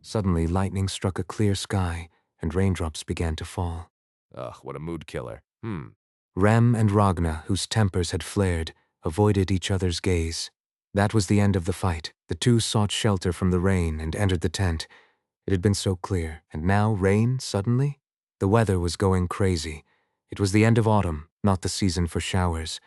Suddenly, lightning struck a clear sky, and raindrops began to fall. Ugh, what a mood killer. Rem and Ragna, whose tempers had flared, avoided each other's gaze. That was the end of the fight. The two sought shelter from the rain and entered the tent. It had been so clear, and now rain, suddenly? The weather was going crazy. It was the end of autumn, not the season for showers.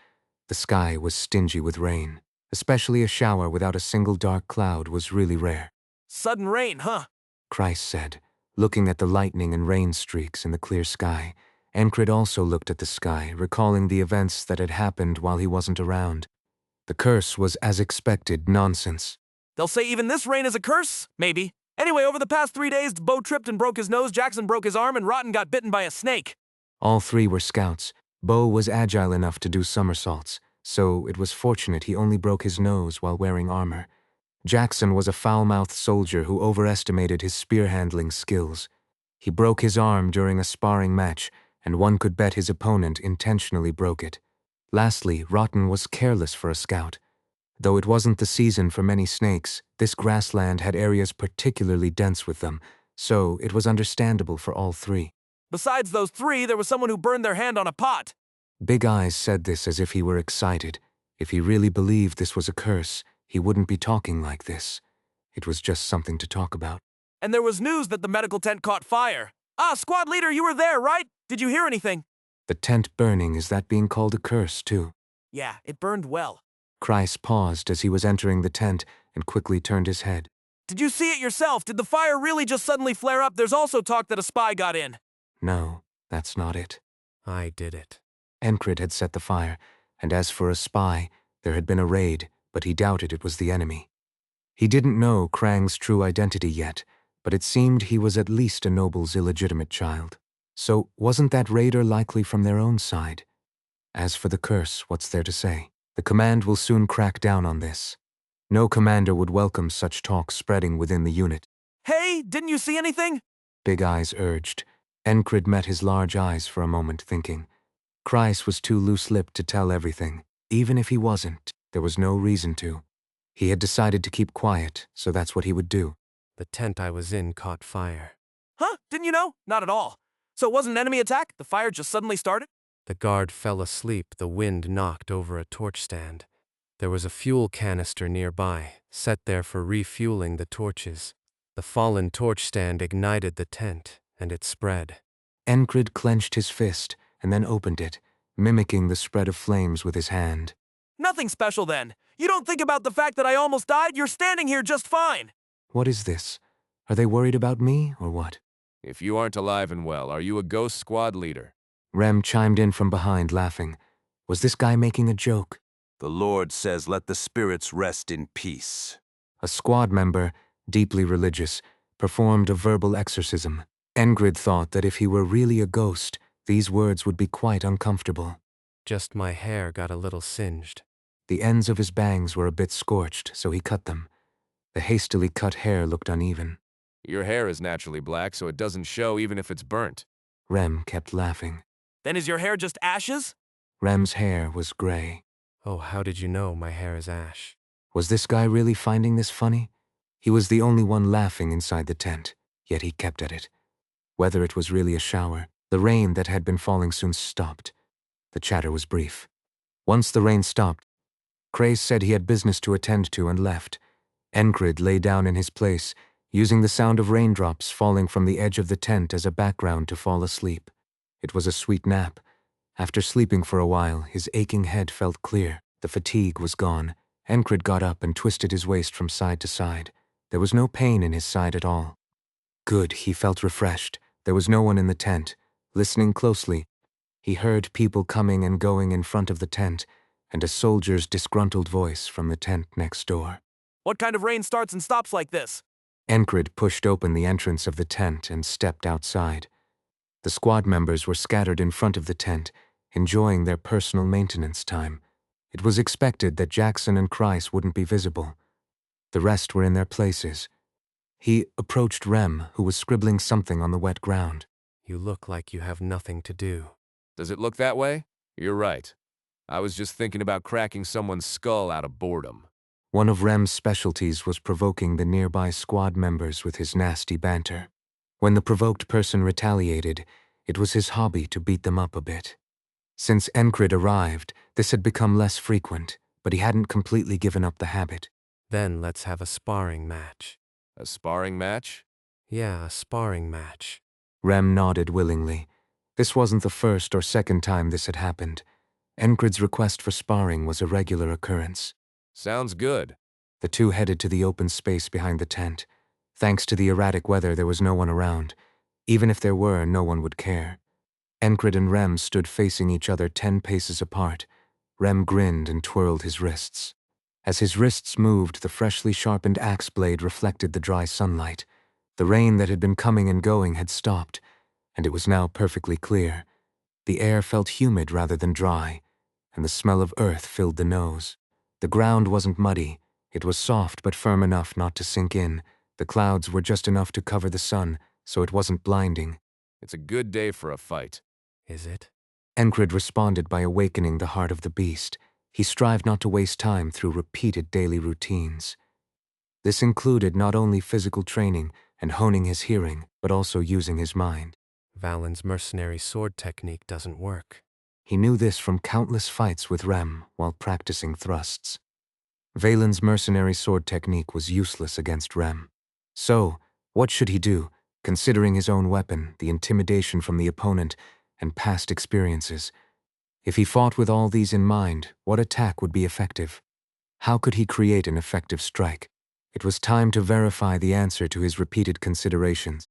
The sky was stingy with rain. Especially a shower without a single dark cloud was really rare. Sudden rain, huh? Christ said, looking at the lightning and rain streaks in the clear sky. Enkrid also looked at the sky, recalling the events that had happened while he wasn't around. The curse was, as expected, nonsense. They'll say even this rain is a curse? Maybe. Anyway, over the past 3 days, Bo tripped and broke his nose, Jackson broke his arm, and Rotten got bitten by a snake. All three were scouts. Bo was agile enough to do somersaults, so it was fortunate he only broke his nose while wearing armor. Jackson was a foul-mouthed soldier who overestimated his spear-handling skills. He broke his arm during a sparring match, and one could bet his opponent intentionally broke it. Lastly, Rotten was careless for a scout. Though it wasn't the season for many snakes, this grassland had areas particularly dense with them, so it was understandable for all three. Besides those 3, there was someone who burned their hand on a pot. Big Eyes said this as if he were excited. If he really believed this was a curse, he wouldn't be talking like this. It was just something to talk about. And there was news that the medical tent caught fire. Ah, squad leader, you were there, right? Did you hear anything? The tent burning, is that being called a curse, too? Yeah, it burned well. Christ paused as he was entering the tent and quickly turned his head. Did you see it yourself? Did the fire really just suddenly flare up? There's also talk that a spy got in. No, that's not it. I did it. Enkrid had set the fire, and as for a spy, there had been a raid, but he doubted it was the enemy. He didn't know Krang's true identity yet, but it seemed he was at least a noble's illegitimate child. So wasn't that raider likely from their own side? As for the curse, what's there to say? The command will soon crack down on this. No commander would welcome such talk spreading within the unit. Hey, didn't you see anything? Big Eyes urged. Enkrid met his large eyes for a moment, thinking. Kreis was too loose-lipped to tell everything. Even if he wasn't, there was no reason to. He had decided to keep quiet, so that's what he would do. The tent I was in caught fire. Huh? Didn't you know? Not at all. So it wasn't an enemy attack? The fire just suddenly started? The guard fell asleep, the wind knocked over a torch stand. There was a fuel canister nearby, set there for refueling the torches. The fallen torch stand ignited the tent, and it spread. Enkrid clenched his fist, and then opened it, mimicking the spread of flames with his hand. Nothing special then. You don't think about the fact that I almost died? You're standing here just fine. What is this? Are they worried about me, or what? If you aren't alive and well, are you a ghost squad leader? Rem chimed in from behind, laughing. Was this guy making a joke? The Lord says, let the spirits rest in peace. A squad member, deeply religious, performed a verbal exorcism. Enkrid thought that if he were really a ghost, these words would be quite uncomfortable. Just my hair got a little singed. The ends of his bangs were a bit scorched, so he cut them. The hastily cut hair looked uneven. Your hair is naturally black, so it doesn't show even if it's burnt. Rem kept laughing. Then is your hair just ashes? Rem's hair was gray. Oh, how did you know my hair is ash? Was this guy really finding this funny? He was the only one laughing inside the tent, yet he kept at it. Whether it was really a shower, the rain that had been falling soon stopped. The chatter was brief. Once the rain stopped, Krace said he had business to attend to and left. Enkrid lay down in his place, using the sound of raindrops falling from the edge of the tent as a background to fall asleep. It was a sweet nap. After sleeping for a while, his aching head felt clear. The fatigue was gone. Enkrid got up and twisted his waist from side to side. There was no pain in his side at all. Good, he felt refreshed. There was no one in the tent. Listening closely, he heard people coming and going in front of the tent, and a soldier's disgruntled voice from the tent next door. What kind of rain starts and stops like this? Enkrid pushed open the entrance of the tent and stepped outside. The squad members were scattered in front of the tent, enjoying their personal maintenance time. It was expected that Jackson and Kreis wouldn't be visible. The rest were in their places. He approached Rem, who was scribbling something on the wet ground. You look like you have nothing to do. Does it look that way? You're right. I was just thinking about cracking someone's skull out of boredom. One of Rem's specialties was provoking the nearby squad members with his nasty banter. When the provoked person retaliated, it was his hobby to beat them up a bit. Since Enkrid arrived, this had become less frequent, but he hadn't completely given up the habit. Then let's have a sparring match. A sparring match? Yeah, a sparring match. Rem nodded willingly. This wasn't the first or second time this had happened. Enkrid's request for sparring was a regular occurrence. Sounds good. The two headed to the open space behind the tent. Thanks to the erratic weather, there was no one around. Even if there were, no one would care. Enkrid and Rem stood facing each other 10 paces apart. Rem grinned and twirled his wrists. As his wrists moved, the freshly sharpened axe blade reflected the dry sunlight. The rain that had been coming and going had stopped, and it was now perfectly clear. The air felt humid rather than dry, and the smell of earth filled the nose. The ground wasn't muddy. It was soft but firm enough not to sink in. The clouds were just enough to cover the sun, so it wasn't blinding. It's a good day for a fight. Is it? Enkrid responded by awakening the heart of the beast. He strived not to waste time through repeated daily routines. This included not only physical training and honing his hearing, but also using his mind. Valen's mercenary sword technique doesn't work. He knew this from countless fights with Rem while practicing thrusts. Valen's mercenary sword technique was useless against Rem. So, what should he do, considering his own weapon, the intimidation from the opponent, and past experiences? If he fought with all these in mind, what attack would be effective? How could he create an effective strike? It was time to verify the answer to his repeated considerations.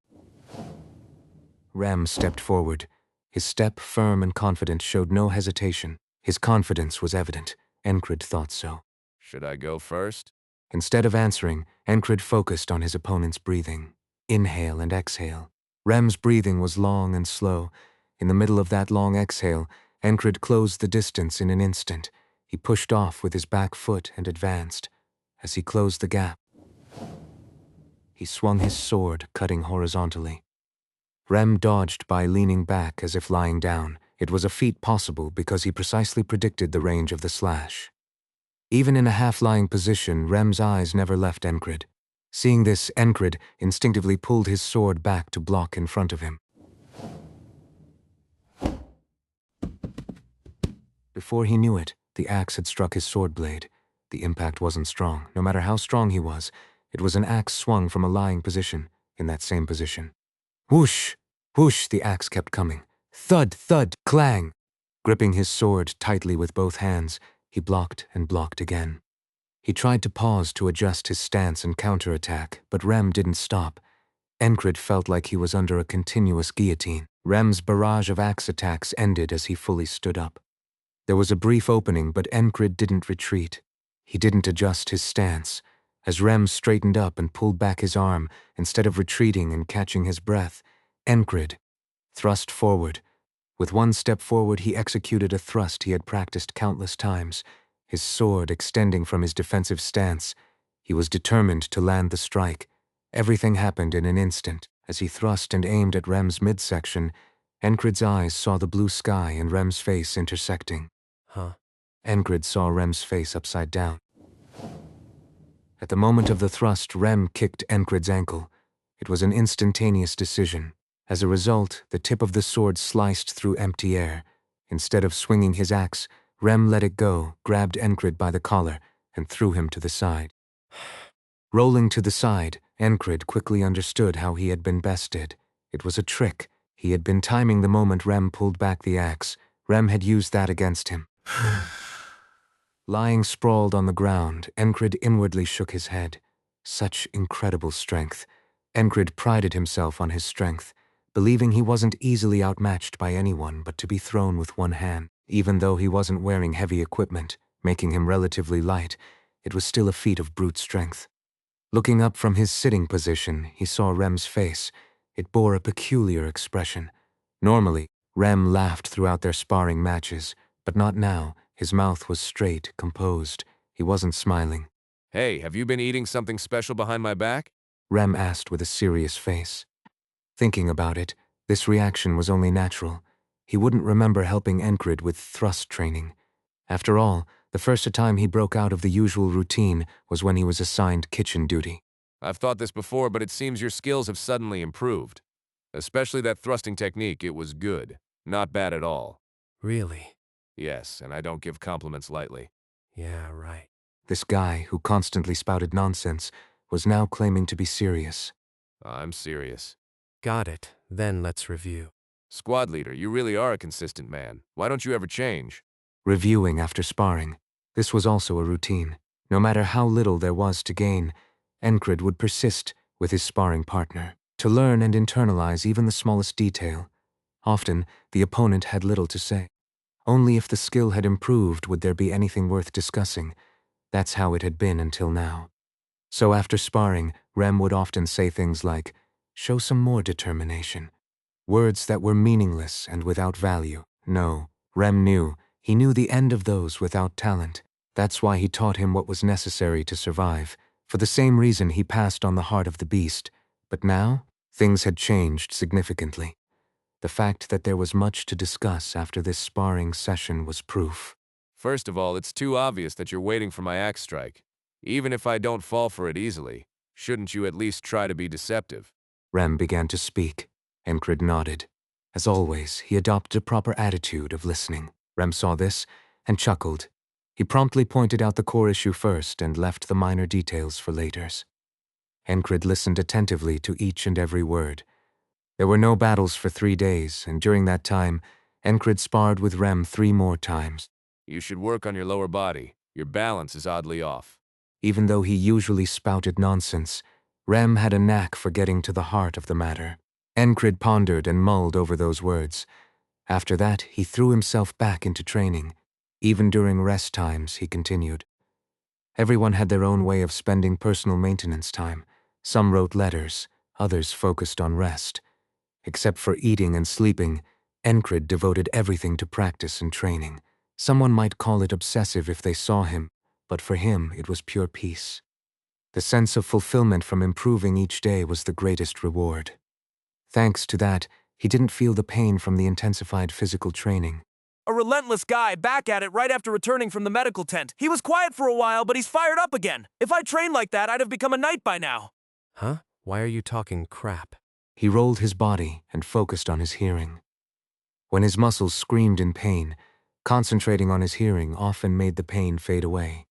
Rem stepped forward. His step, firm and confident, showed no hesitation. His confidence was evident. Enkrid thought so. Should I go first? Instead of answering, Enkrid focused on his opponent's breathing. Inhale and exhale. Rem's breathing was long and slow. In the middle of that long exhale, Enkrid closed the distance in an instant. He pushed off with his back foot and advanced. As he closed the gap, he swung his sword, cutting horizontally. Rem dodged by leaning back as if lying down. It was a feat possible because he precisely predicted the range of the slash. Even in a half-lying position, Rem's eyes never left Enkrid. Seeing this, Enkrid instinctively pulled his sword back to block in front of him. Before he knew it, the axe had struck his sword blade. The impact wasn't strong. No matter how strong he was, it was an axe swung from a lying position, in that same position. Whoosh! Whoosh! The axe kept coming. Thud! Thud! Clang! Gripping his sword tightly with both hands, he blocked and blocked again. He tried to pause to adjust his stance and counterattack, but Rem didn't stop. Enkrid felt like he was under a continuous guillotine. Rem's barrage of axe attacks ended as he fully stood up. There was a brief opening, but Enkrid didn't retreat. He didn't adjust his stance. As Rem straightened up and pulled back his arm, instead of retreating and catching his breath, Enkrid thrust forward. With one step forward, he executed a thrust he had practiced countless times, his sword extending from his defensive stance. He was determined to land the strike. Everything happened in an instant. As he thrust and aimed at Rem's midsection, Enkrid's eyes saw the blue sky and Rem's face intersecting. Huh? Enkrid saw Rem's face upside down. At the moment of the thrust, Rem kicked Enkrid's ankle. It was an instantaneous decision. As a result, the tip of the sword sliced through empty air. Instead of swinging his axe, Rem let it go, grabbed Enkrid by the collar, and threw him to the side. Rolling to the side, Enkrid quickly understood how he had been bested. It was a trick. He had been timing the moment Rem pulled back the axe. Rem had used that against him. Lying sprawled on the ground, Enkrid inwardly shook his head. Such incredible strength. Enkrid prided himself on his strength, believing he wasn't easily outmatched by anyone but to be thrown with one hand. Even though he wasn't wearing heavy equipment, making him relatively light, it was still a feat of brute strength. Looking up from his sitting position, he saw Rem's face. It bore a peculiar expression. Normally, Rem laughed throughout their sparring matches, but not now. His mouth was straight, composed. He wasn't smiling. Hey, have you been eating something special behind my back? Rem asked with a serious face. Thinking about it, this reaction was only natural. He wouldn't remember helping Enkrid with thrust training. After all, The first time he broke out of the usual routine was when he was assigned kitchen duty. I've thought this before, but it seems your skills have suddenly improved. Especially that thrusting technique, it was good. Not bad at all. Really? Yes, and I don't give compliments lightly. Yeah, right. This guy, who constantly spouted nonsense, was now claiming to be serious. I'm serious. Got it. Then let's review. Squad leader, you really are a consistent man. Why don't you ever change? Reviewing after sparring. This was also a routine. No matter how little there was to gain, Enkrid would persist with his sparring partner, to learn and internalize even the smallest detail. Often, the opponent had little to say. Only if the skill had improved would there be anything worth discussing. That's how it had been until now. So after sparring, Rem would often say things like, "Show some more determination." Words that were meaningless and without value. No, Rem knew. He knew the end of those without talent. That's why he taught him what was necessary to survive. For the same reason he passed on the heart of the beast. But now, things had changed significantly. The fact that there was much to discuss after this sparring session was proof. First of all, it's too obvious that you're waiting for my axe strike. Even if I don't fall for it easily, shouldn't you at least try to be deceptive? Rem began to speak. Enkrid nodded. As always, he adopted a proper attitude of listening. Rem saw this and chuckled. He promptly pointed out the core issue first and left the minor details for laters. Enkrid listened attentively to each and every word. There were no battles for 3 days, and during that time, Enkrid sparred with Rem 3 more times. You should work on your lower body. Your balance is oddly off. Even though he usually spouted nonsense, Rem had a knack for getting to the heart of the matter. Enkrid pondered and mulled over those words. After that, he threw himself back into training. Even during rest times, he continued. Everyone had their own way of spending personal maintenance time. Some wrote letters, others focused on rest. Except for eating and sleeping, Enkrid devoted everything to practice and training. Someone might call it obsessive if they saw him, but for him it was pure peace. The sense of fulfillment from improving each day was the greatest reward. Thanks to that, he didn't feel the pain from the intensified physical training. A relentless guy, back at it right after returning from the medical tent. He was quiet for a while, but he's fired up again. If I trained like that, I'd have become a knight by now. Huh? Why are you talking crap? He rolled his body and focused on his hearing. When his muscles screamed in pain, concentrating on his hearing often made the pain fade away.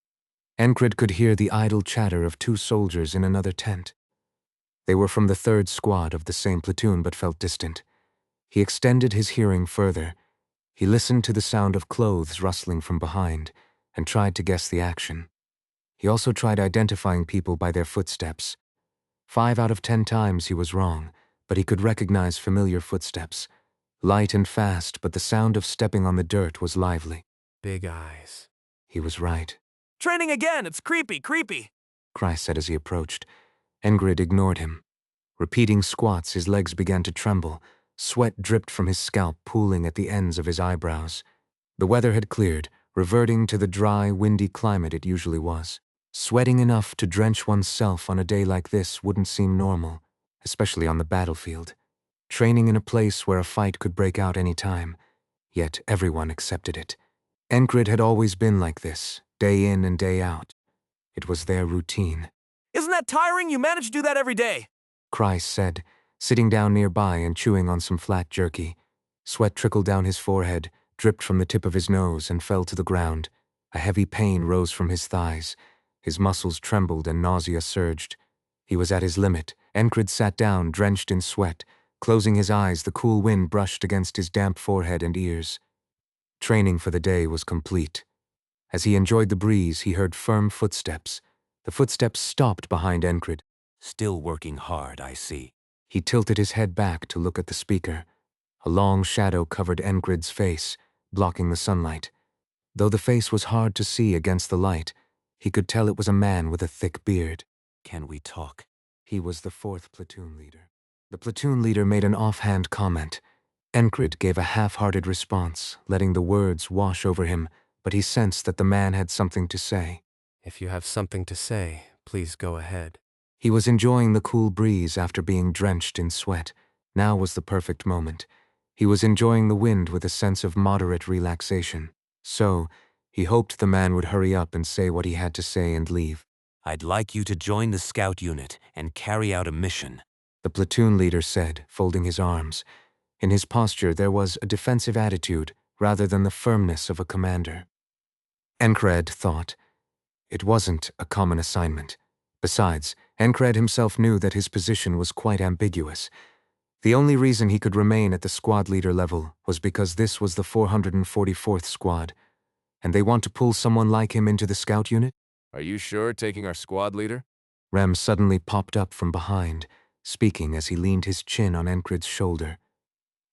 Enkrid could hear the idle chatter of 2 soldiers in another tent. They were from the 3rd squad of the same platoon but felt distant. He extended his hearing further. He listened to the sound of clothes rustling from behind and tried to guess the action. He also tried identifying people by their footsteps. 5 out of 10 times he was wrong, but he could recognize familiar footsteps. Light and fast, but the sound of stepping on the dirt was lively. Big eyes. He was right. Training again, it's creepy. Kreis said as he approached. Enkrid ignored him. Repeating squats, his legs began to tremble. Sweat dripped from his scalp, pooling at the ends of his eyebrows. The weather had cleared, reverting to the dry, windy climate it usually was. Sweating enough to drench oneself on a day like this wouldn't seem normal, especially on the battlefield. Training in a place where a fight could break out any time. Yet everyone accepted it. Enkrid had always been like this, day in and day out. It was their routine. Isn't that tiring? You manage to do that every day. Kreis said, sitting down nearby and chewing on some flat jerky. Sweat trickled down his forehead, dripped from the tip of his nose, and fell to the ground. A heavy pain rose from his thighs. His muscles trembled and nausea surged. He was at his limit. Enkrid sat down, drenched in sweat. Closing his eyes, the cool wind brushed against his damp forehead and ears. Training for the day was complete. As he enjoyed the breeze, he heard firm footsteps. The footsteps stopped behind Enkrid. Still working hard, I see. He tilted his head back to look at the speaker. A long shadow covered Enkrid's face, blocking the sunlight. Though the face was hard to see against the light, he could tell it was a man with a thick beard. Can we talk? He was the 4th platoon leader. The platoon leader made an offhand comment. Enkrid gave a half-hearted response, letting the words wash over him, but he sensed that the man had something to say. If you have something to say, please go ahead. He was enjoying the cool breeze after being drenched in sweat. Now was the perfect moment. He was enjoying the wind with a sense of moderate relaxation. So, He hoped the man would hurry up and say what he had to say and leave. I'd like you to join the scout unit and carry out a mission. The platoon leader said, folding his arms. In his posture there was a defensive attitude rather than the firmness of a commander. Enkrid thought. It wasn't a common assignment. Besides, Enkrid himself knew that his position was quite ambiguous. The only reason he could remain at the squad leader level was because this was the 444th squad, and they want to pull someone like him into the scout unit? Are you sure taking our squad leader? Rem suddenly popped up from behind, speaking as he leaned his chin on Enkrid's shoulder.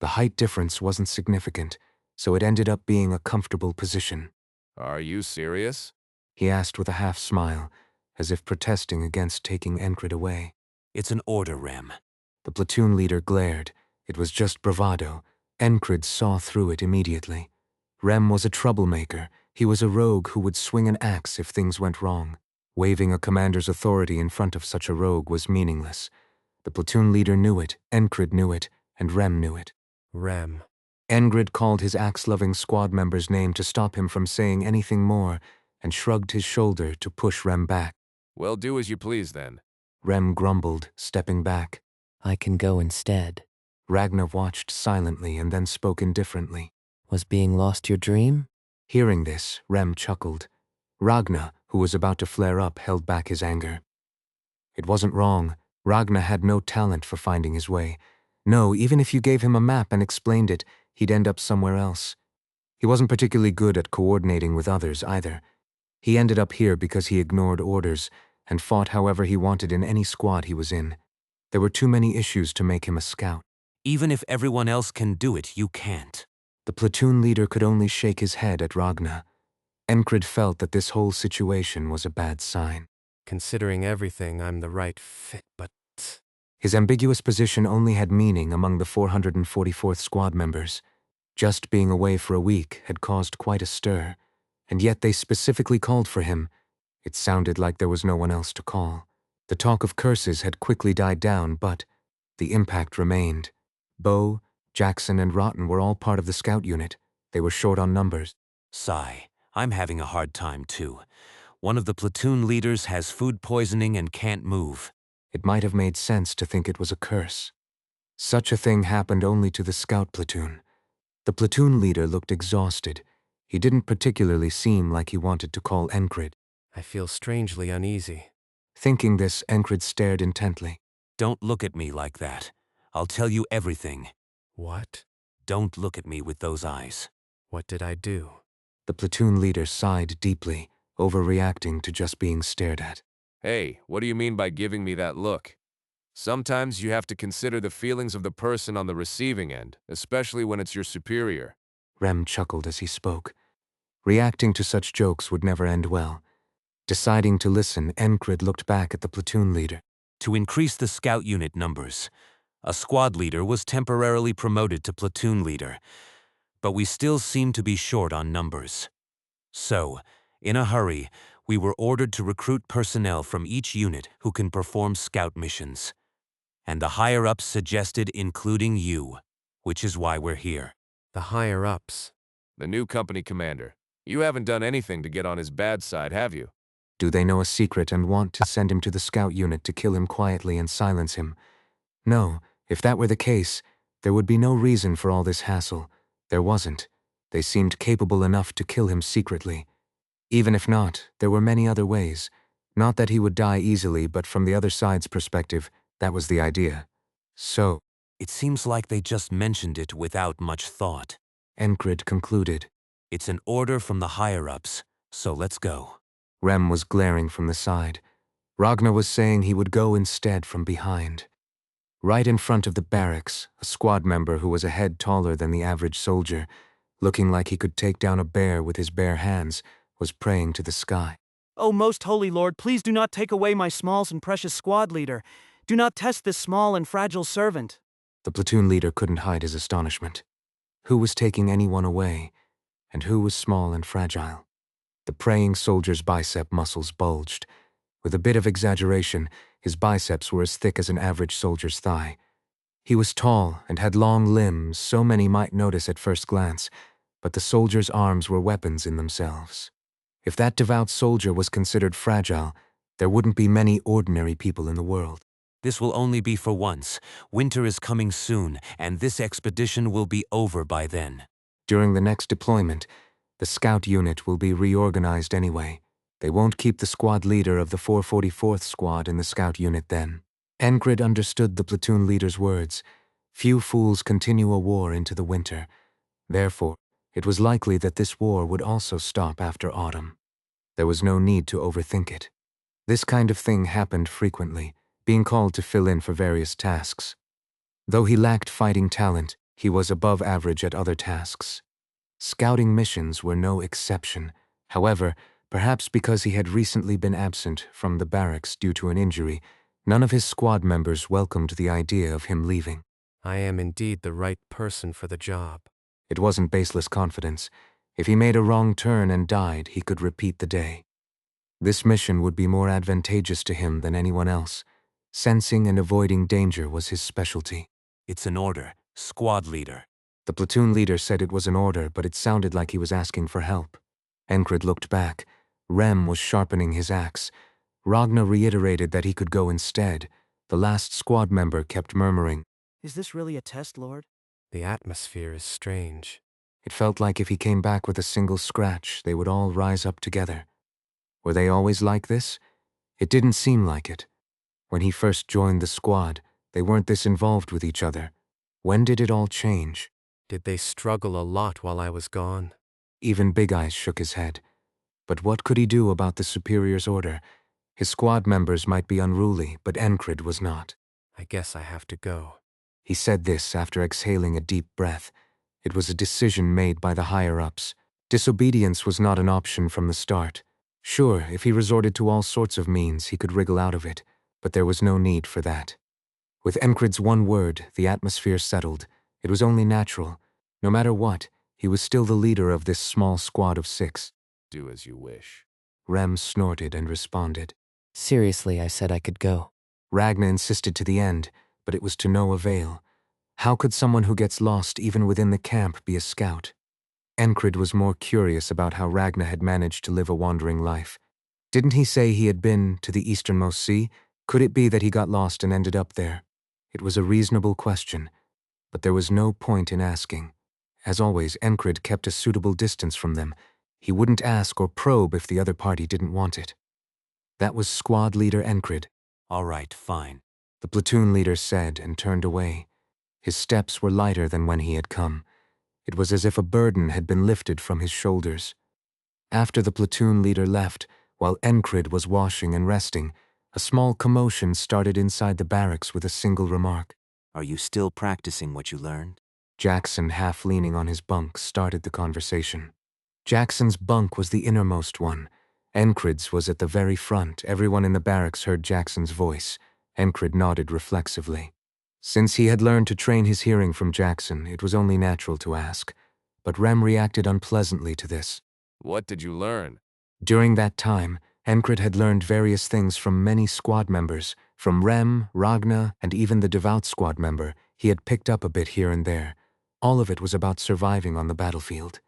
The height difference wasn't significant, so it ended up being a comfortable position. Are you serious? He asked with a half smile, as if protesting against taking Enkrid away. It's an order, Rem. The platoon leader glared. It was just bravado. Enkrid saw through it immediately. Rem was a troublemaker. He was a rogue who would swing an axe if things went wrong. Waving a commander's authority in front of such a rogue was meaningless. The platoon leader knew it, Enkrid knew it, and Rem knew it. Rem. Enkrid called his axe-loving squad member's name to stop him from saying anything more, and shrugged his shoulder to push Rem back. Well, do as you please then. Rem grumbled, stepping back. I can go instead. Ragnar watched silently and then spoke indifferently. Was being lost your dream? Hearing this, Rem chuckled. Ragnar, who was about to flare up, held back his anger. It wasn't wrong. Ragnar had no talent for finding his way. No, even if you gave him a map and explained it, he'd end up somewhere else. He wasn't particularly good at coordinating with others either. He ended up here because he ignored orders and fought however he wanted in any squad he was in. There were too many issues to make him a scout. Even if everyone else can do it, you can't. The platoon leader could only shake his head at Ragnar. Enkrid felt that this whole situation was a bad sign. Considering everything, I'm the right fit, but... His ambiguous position only had meaning among the 444th squad members. Just being away for a week had caused quite a stir, and yet they specifically called for him. It sounded like there was no one else to call. The talk of curses had quickly died down, but the impact remained. Bo, Jackson, and Rotten were all part of the scout unit. They were short on numbers. Sigh, I'm having a hard time too. One of the platoon leaders has food poisoning and can't move. It might have made sense to think it was a curse. Such a thing happened only to the scout platoon. The platoon leader looked exhausted. He didn't particularly seem like he wanted to call Enkrid. I feel strangely uneasy. Thinking this, Enkrid stared intently. Don't look at me like that. I'll tell you everything. What? Don't look at me with those eyes. What did I do? The platoon leader sighed deeply, overreacting to just being stared at. Hey, what do you mean by giving me that look? Sometimes you have to consider the feelings of the person on the receiving end, especially when it's your superior. Rem chuckled as he spoke. Reacting to such jokes would never end well. Deciding to listen, Enkrid looked back at the platoon leader. To increase the scout unit numbers, a squad leader was temporarily promoted to platoon leader, but we still seem to be short on numbers. So, in a hurry, we were ordered to recruit personnel from each unit who can perform scout missions. And the higher-ups suggested including you, which is why we're here. The higher-ups. The new company commander. You haven't done anything to get on his bad side, have you? Do they know a secret and want to send him to the scout unit to kill him quietly and silence him? No, if that were the case, there would be no reason for all this hassle. There wasn't. They seemed capable enough to kill him secretly. Even if not, there were many other ways. Not that he would die easily, but from the other side's perspective, that was the idea. So, It seems like they just mentioned it without much thought. Enkrid concluded. It's an order from the higher-ups, so let's go. Rem was glaring from the side. Ragnar was saying he would go instead from behind. Right in front of the barracks, a squad member who was a head taller than the average soldier, looking like he could take down a bear with his bare hands, was praying to the sky. O most holy Lord, please do not take away my small and precious squad leader. Do not test this small and fragile servant. The platoon leader couldn't hide his astonishment. Who was taking anyone away, and who was small and fragile? The praying soldier's bicep muscles bulged. With a bit of exaggeration, his biceps were as thick as an average soldier's thigh. He was tall and had long limbs, so many might notice at first glance, but the soldier's arms were weapons in themselves. If that devout soldier was considered fragile, there wouldn't be many ordinary people in the world. This will only be for once. Winter is coming soon, and this expedition will be over by then. During the next deployment, the scout unit will be reorganized anyway. They won't keep the squad leader of the 444th Squad in the scout unit then. Enkrid understood the platoon leader's words. Few fools continue a war into the winter. Therefore, it was likely that this war would also stop after autumn. There was no need to overthink it. This kind of thing happened frequently, being called to fill in for various tasks. Though he lacked fighting talent, he was above average at other tasks. Scouting missions were no exception. However, perhaps because he had recently been absent from the barracks due to an injury, none of his squad members welcomed the idea of him leaving. I am indeed the right person for the job. It wasn't baseless confidence. If he made a wrong turn and died, he could repeat the day. This mission would be more advantageous to him than anyone else. Sensing and avoiding danger was his specialty. It's an order. Squad leader. The platoon leader said it was an order, but it sounded like he was asking for help. Enkrid looked back. Rem was sharpening his axe. Ragnar reiterated that he could go instead. The last squad member kept murmuring, Is this really a test, Lord? The atmosphere is strange. It felt like if he came back with a single scratch, they would all rise up together. Were they always like this? It didn't seem like it. When he first joined the squad, they weren't this involved with each other. When did it all change? Did they struggle a lot while I was gone? Even Big Eyes shook his head. But what could he do about the superior's order? His squad members might be unruly, but Enkrid was not. I guess I have to go. He said this after exhaling a deep breath. It was a decision made by the higher-ups. Disobedience was not an option from the start. Sure, if he resorted to all sorts of means, he could wriggle out of it, but there was no need for that. With Enkrid's one word, the atmosphere settled. It was only natural. No matter what, he was still the leader of this small squad of 6. Do as you wish. Rem snorted and responded. Seriously, I said I could go. Ragnar insisted to the end, but it was to no avail. How could someone who gets lost even within the camp be a scout? Enkrid was more curious about how Ragnar had managed to live a wandering life. Didn't he say he had been to the easternmost sea? Could it be that he got lost and ended up there? It was a reasonable question, but there was no point in asking. As always, Enkrid kept a suitable distance from them. He wouldn't ask or probe if the other party didn't want it. That was squad leader Enkrid. All right, fine. The platoon leader said and turned away. His steps were lighter than when he had come. It was as if a burden had been lifted from his shoulders. After the platoon leader left, while Enkrid was washing and resting, a small commotion started inside the barracks with a single remark. Are you still practicing what you learned? Jackson, half leaning on his bunk, started the conversation. Jackson's bunk was the innermost one. Enkrid's was at the very front. Everyone in the barracks heard Jackson's voice. Enkrid nodded reflexively. Since he had learned to train his hearing from Jackson, it was only natural to ask. But Rem reacted unpleasantly to this. What did you learn? During that time, Enkrid had learned various things from many squad members. From Rem, Ragnar, and even the devout squad member, he had picked up a bit here and there. All of it was about surviving on the battlefield.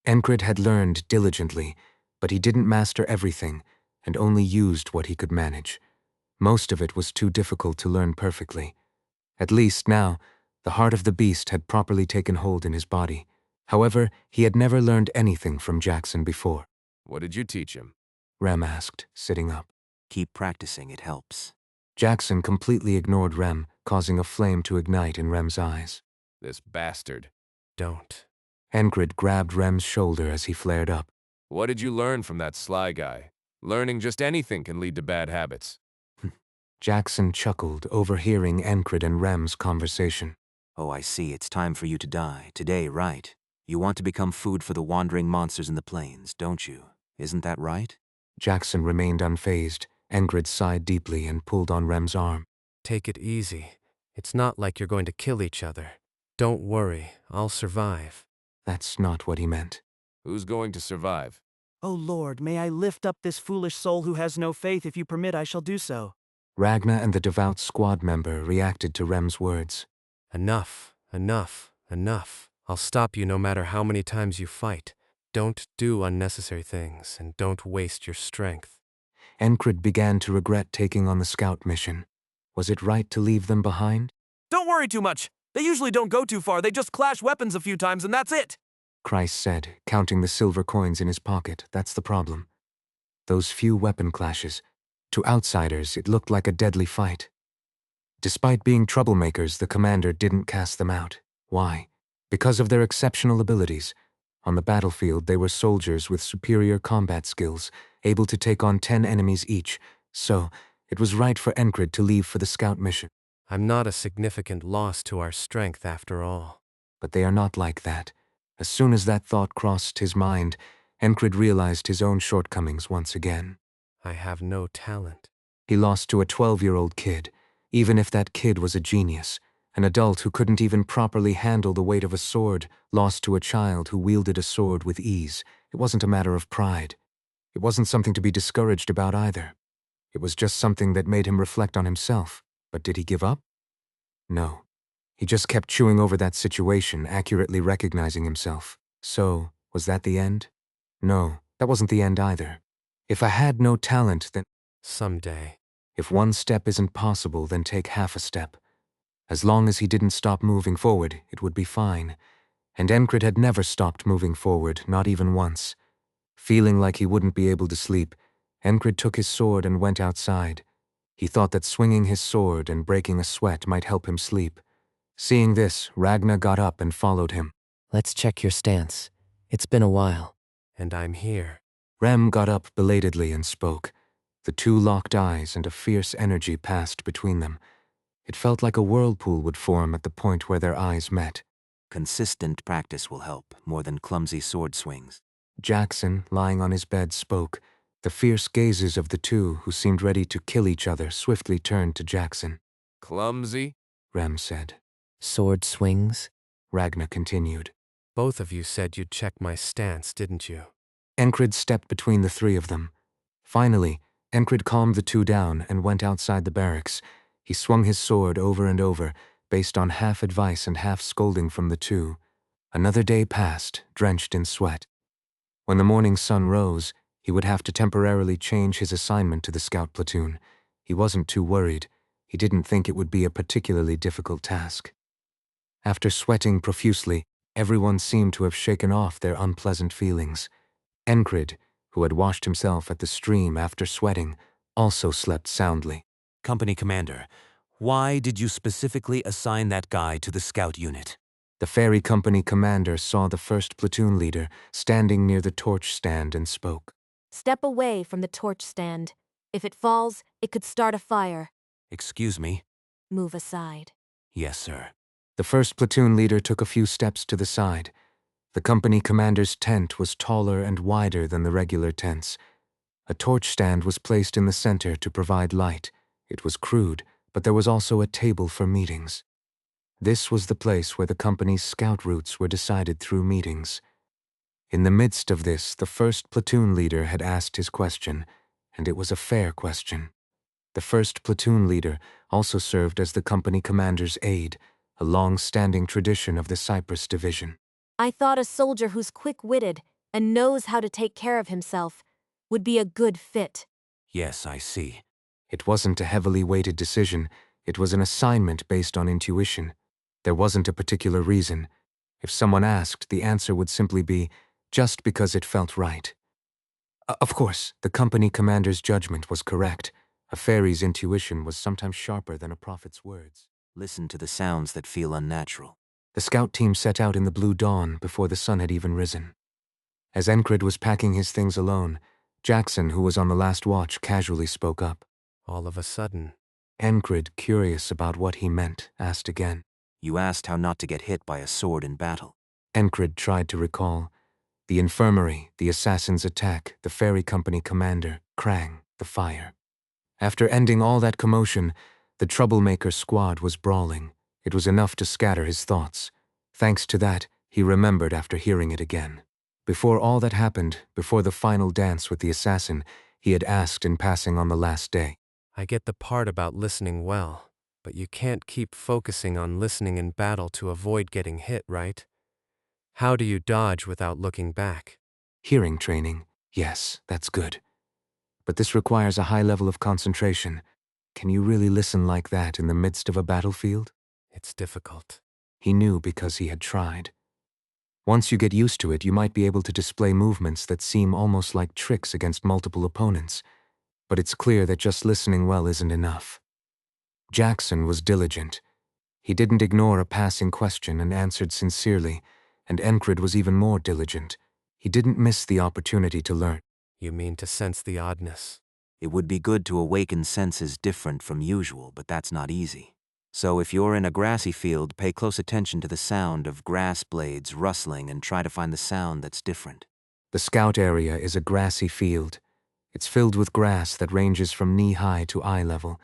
Enkrid had learned diligently, but he didn't master everything, and only used what he could manage. Most of it was too difficult to learn perfectly. At least now, the heart of the beast had properly taken hold in his body. However, he had never learned anything from Jackson before. What did you teach him? Rem asked, sitting up. Keep practicing, it helps. Jackson completely ignored Rem, causing a flame to ignite in Rem's eyes. This bastard. Don't. Enkrid grabbed Rem's shoulder as he flared up. What did you learn from that sly guy? Learning just anything can lead to bad habits. Jackson chuckled, overhearing Enkrid and Rem's conversation. Oh, I see. It's time for you to die. Today, right? You want to become food for the wandering monsters in the plains, don't you? Isn't that right? Jackson remained unfazed. Enkrid sighed deeply and pulled on Rem's arm. Take it easy. It's not like you're going to kill each other. Don't worry, I'll survive. That's not what he meant. Who's going to survive? Oh Lord, may I lift up this foolish soul who has no faith. If you permit, I shall do so. Ragnar and the devout squad member reacted to Rem's words. Enough, enough, enough. I'll stop you no matter how many times you fight. Don't do unnecessary things, and don't waste your strength. Enkrid began to regret taking on the scout mission. Was it right to leave them behind? Don't worry too much. They usually don't go too far, they just clash weapons a few times and that's it. Christ said, counting the silver coins in his pocket. That's the problem. Those few weapon clashes. To outsiders, it looked like a deadly fight. Despite being troublemakers, the commander didn't cast them out. Why? Because of their exceptional abilities. On the battlefield, they were soldiers with superior combat skills, able to take on 10 enemies each, so it was right for Enkrid to leave for the scout mission. I'm not a significant loss to our strength after all. But they are not like that. As soon as that thought crossed his mind, Enkrid realized his own shortcomings once again. I have no talent. He lost to a 12-year-old kid, even if that kid was a genius. An adult who couldn't even properly handle the weight of a sword lost to a child who wielded a sword with ease. It wasn't a matter of pride. It wasn't something to be discouraged about either. It was just something that made him reflect on himself. But did he give up? No. He just kept chewing over that situation, accurately recognizing himself. So, was that the end? No, that wasn't the end either. If I had no talent, then Someday. if one step isn't possible, then take half a step. As long as he didn't stop moving forward, it would be fine. And Enkrid had never stopped moving forward, not even once. Feeling like he wouldn't be able to sleep, Enkrid took his sword and went outside. He thought that swinging his sword and breaking a sweat might help him sleep. Seeing this, Ragna got up and followed him. Let's check your stance. It's been a while. And I'm here. Rem got up belatedly and spoke. The two locked eyes and a fierce energy passed between them. It felt like a whirlpool would form at the point where their eyes met. Consistent practice will help, more than clumsy sword swings. Jackson, lying on his bed, spoke. The fierce gazes of the two, who seemed ready to kill each other, swiftly turned to Jackson. Clumsy? Rem said. Sword swings? Ragna continued. Both of you said you'd check my stance, didn't you? Enkrid stepped between the three of them. Finally, Enkrid calmed the two down and went outside the barracks. He swung his sword over and over, based on half advice and half scolding from the two. Another day passed, drenched in sweat. When the morning sun rose, he would have to temporarily change his assignment to the scout platoon. He wasn't too worried. He didn't think it would be a particularly difficult task. After sweating profusely, everyone seemed to have shaken off their unpleasant feelings. Enkrid, who had washed himself at the stream after sweating, also slept soundly. Company commander, why did you specifically assign that guy to the scout unit? The ferry company commander saw the first platoon leader standing near the torch stand and spoke. Step away from the torch stand. If it falls, it could start a fire. Excuse me? Move aside. Yes, sir. The first platoon leader took a few steps to the side. The company commander's tent was taller and wider than the regular tents. A torch stand was placed in the center to provide light. It was crude, but there was also a table for meetings. This was the place where the company's scout routes were decided through meetings. In the midst of this, the first platoon leader had asked his question, and it was a fair question. The first platoon leader also served as the company commander's aide, a long-standing tradition of the Cyprus Division. I thought a soldier who's quick-witted and knows how to take care of himself would be a good fit. Yes, I see. It wasn't a heavily weighted decision. It was an assignment based on intuition. There wasn't a particular reason. If someone asked, the answer would simply be, just because it felt right. Of course, the company commander's judgment was correct. A fairy's intuition was sometimes sharper than a prophet's words. Listen to the sounds that feel unnatural. The scout team set out in the blue dawn before the sun had even risen. As Enkrid was packing his things alone, Jackson, who was on the last watch, casually spoke up. All of a sudden. Enkrid, curious about what he meant, asked again. You asked how not to get hit by a sword in battle. Enkrid tried to recall. The infirmary, the assassin's attack, the ferry company commander, Krang, the fire. After ending all that commotion, the troublemaker squad was brawling. It was enough to scatter his thoughts. Thanks to that, he remembered after hearing it again. Before all that happened, before the final dance with the assassin, he had asked in passing on the last day. I get the part about listening well, but you can't keep focusing on listening in battle to avoid getting hit, right? How do you dodge without looking back? Hearing training, yes, that's good. But this requires a high level of concentration. Can you really listen like that in the midst of a battlefield? It's difficult. He knew because he had tried. Once you get used to it, you might be able to display movements that seem almost like tricks against multiple opponents. But it's clear that just listening well isn't enough. Jackson was diligent. He didn't ignore a passing question and answered sincerely, and Enkrid was even more diligent. He didn't miss the opportunity to learn. You mean to sense the oddness? It would be good to awaken senses different from usual, but that's not easy. So if you're in a grassy field, pay close attention to the sound of grass blades rustling and try to find the sound that's different. The scout area is a grassy field. It's filled with grass that ranges from knee-high to eye level.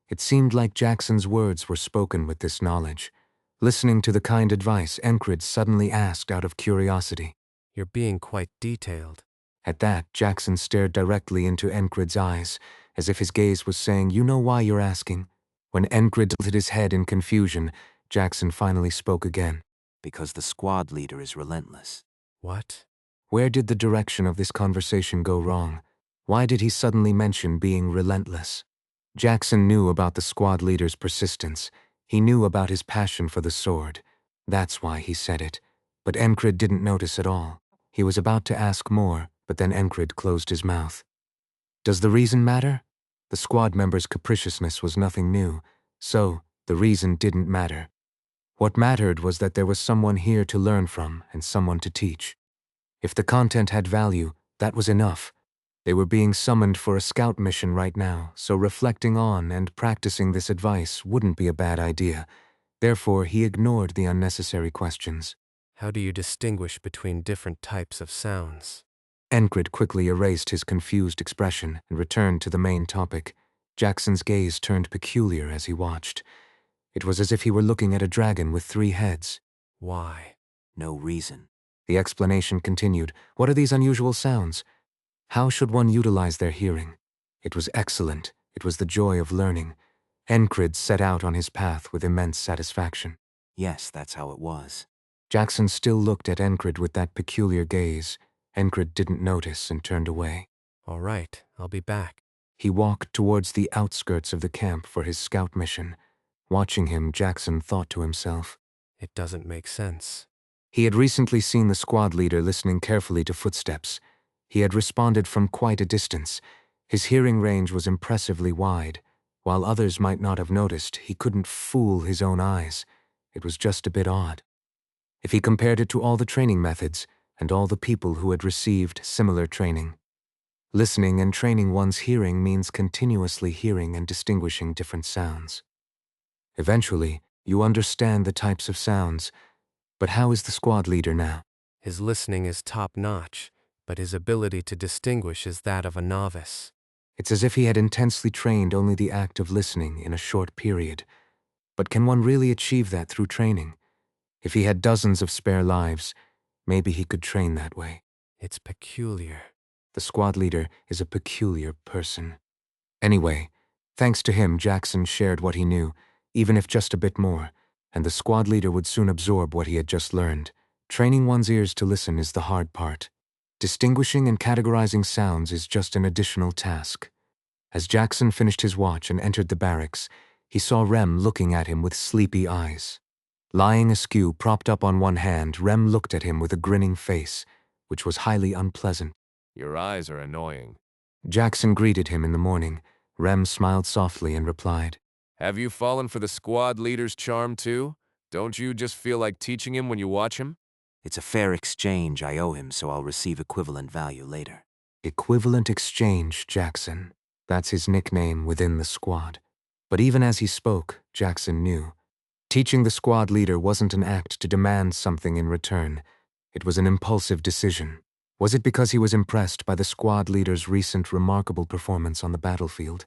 It seemed like Jackson's words were spoken with this knowledge. Listening to the kind advice, Enkrid suddenly asked out of curiosity. You're being quite detailed. At that, Jackson stared directly into Enkrid's eyes, as if his gaze was saying, "You know why you're asking?" When Enkrid tilted his head in confusion, Jackson finally spoke again. Because the squad leader is relentless. What? Where did the direction of this conversation go wrong? Why did he suddenly mention being relentless? Jackson knew about the squad leader's persistence. He knew about his passion for the sword. That's why he said it. But Enkrid didn't notice at all. He was about to ask more, but then Enkrid closed his mouth. Does the reason matter? The squad member's capriciousness was nothing new, so the reason didn't matter. What mattered was that there was someone here to learn from and someone to teach. If the content had value, that was enough. They were being summoned for a scout mission right now, so reflecting on and practicing this advice wouldn't be a bad idea. Therefore, he ignored the unnecessary questions. How do you distinguish between different types of sounds? Enkrid quickly erased his confused expression and returned to the main topic. Jackson's gaze turned peculiar as he watched. It was as if he were looking at a dragon with 3 heads. Why? No reason. The explanation continued. What are these unusual sounds? How should one utilize their hearing? It was excellent. It was the joy of learning. Enkrid set out on his path with immense satisfaction. Yes, that's how it was. Jackson still looked at Enkrid with that peculiar gaze. Enkrid didn't notice and turned away. All right, I'll be back. He walked towards the outskirts of the camp for his scout mission. Watching him, Jackson thought to himself. It doesn't make sense. He had recently seen the squad leader listening carefully to footsteps. He had responded from quite a distance. His hearing range was impressively wide. While others might not have noticed, he couldn't fool his own eyes. It was just a bit odd. If he compared it to all the training methods and all the people who had received similar training. Listening and training one's hearing means continuously hearing and distinguishing different sounds. Eventually, you understand the types of sounds. But how is the squad leader now? His listening is top-notch, but his ability to distinguish is that of a novice. It's as if he had intensely trained only the act of listening in a short period. But can one really achieve that through training? If he had dozens of spare lives, maybe he could train that way. It's peculiar. The squad leader is a peculiar person. Anyway, thanks to him, Jackson shared what he knew, even if just a bit more, and the squad leader would soon absorb what he had just learned. Training one's ears to listen is the hard part. Distinguishing and categorizing sounds is just an additional task. As Jackson finished his watch and entered the barracks, he saw Rem looking at him with sleepy eyes. Lying askew, propped up on one hand, Rem looked at him with a grinning face, which was highly unpleasant. Your eyes are annoying. Jackson greeted him in the morning. Rem smiled softly and replied, Have you fallen for the squad leader's charm too? Don't you just feel like teaching him when you watch him? It's a fair exchange I owe him, so I'll receive equivalent value later. Equivalent exchange, Jackson. That's his nickname within the squad. But even as he spoke, Jackson knew. Teaching the squad leader wasn't an act to demand something in return. It was an impulsive decision. Was it because he was impressed by the squad leader's recent remarkable performance on the battlefield?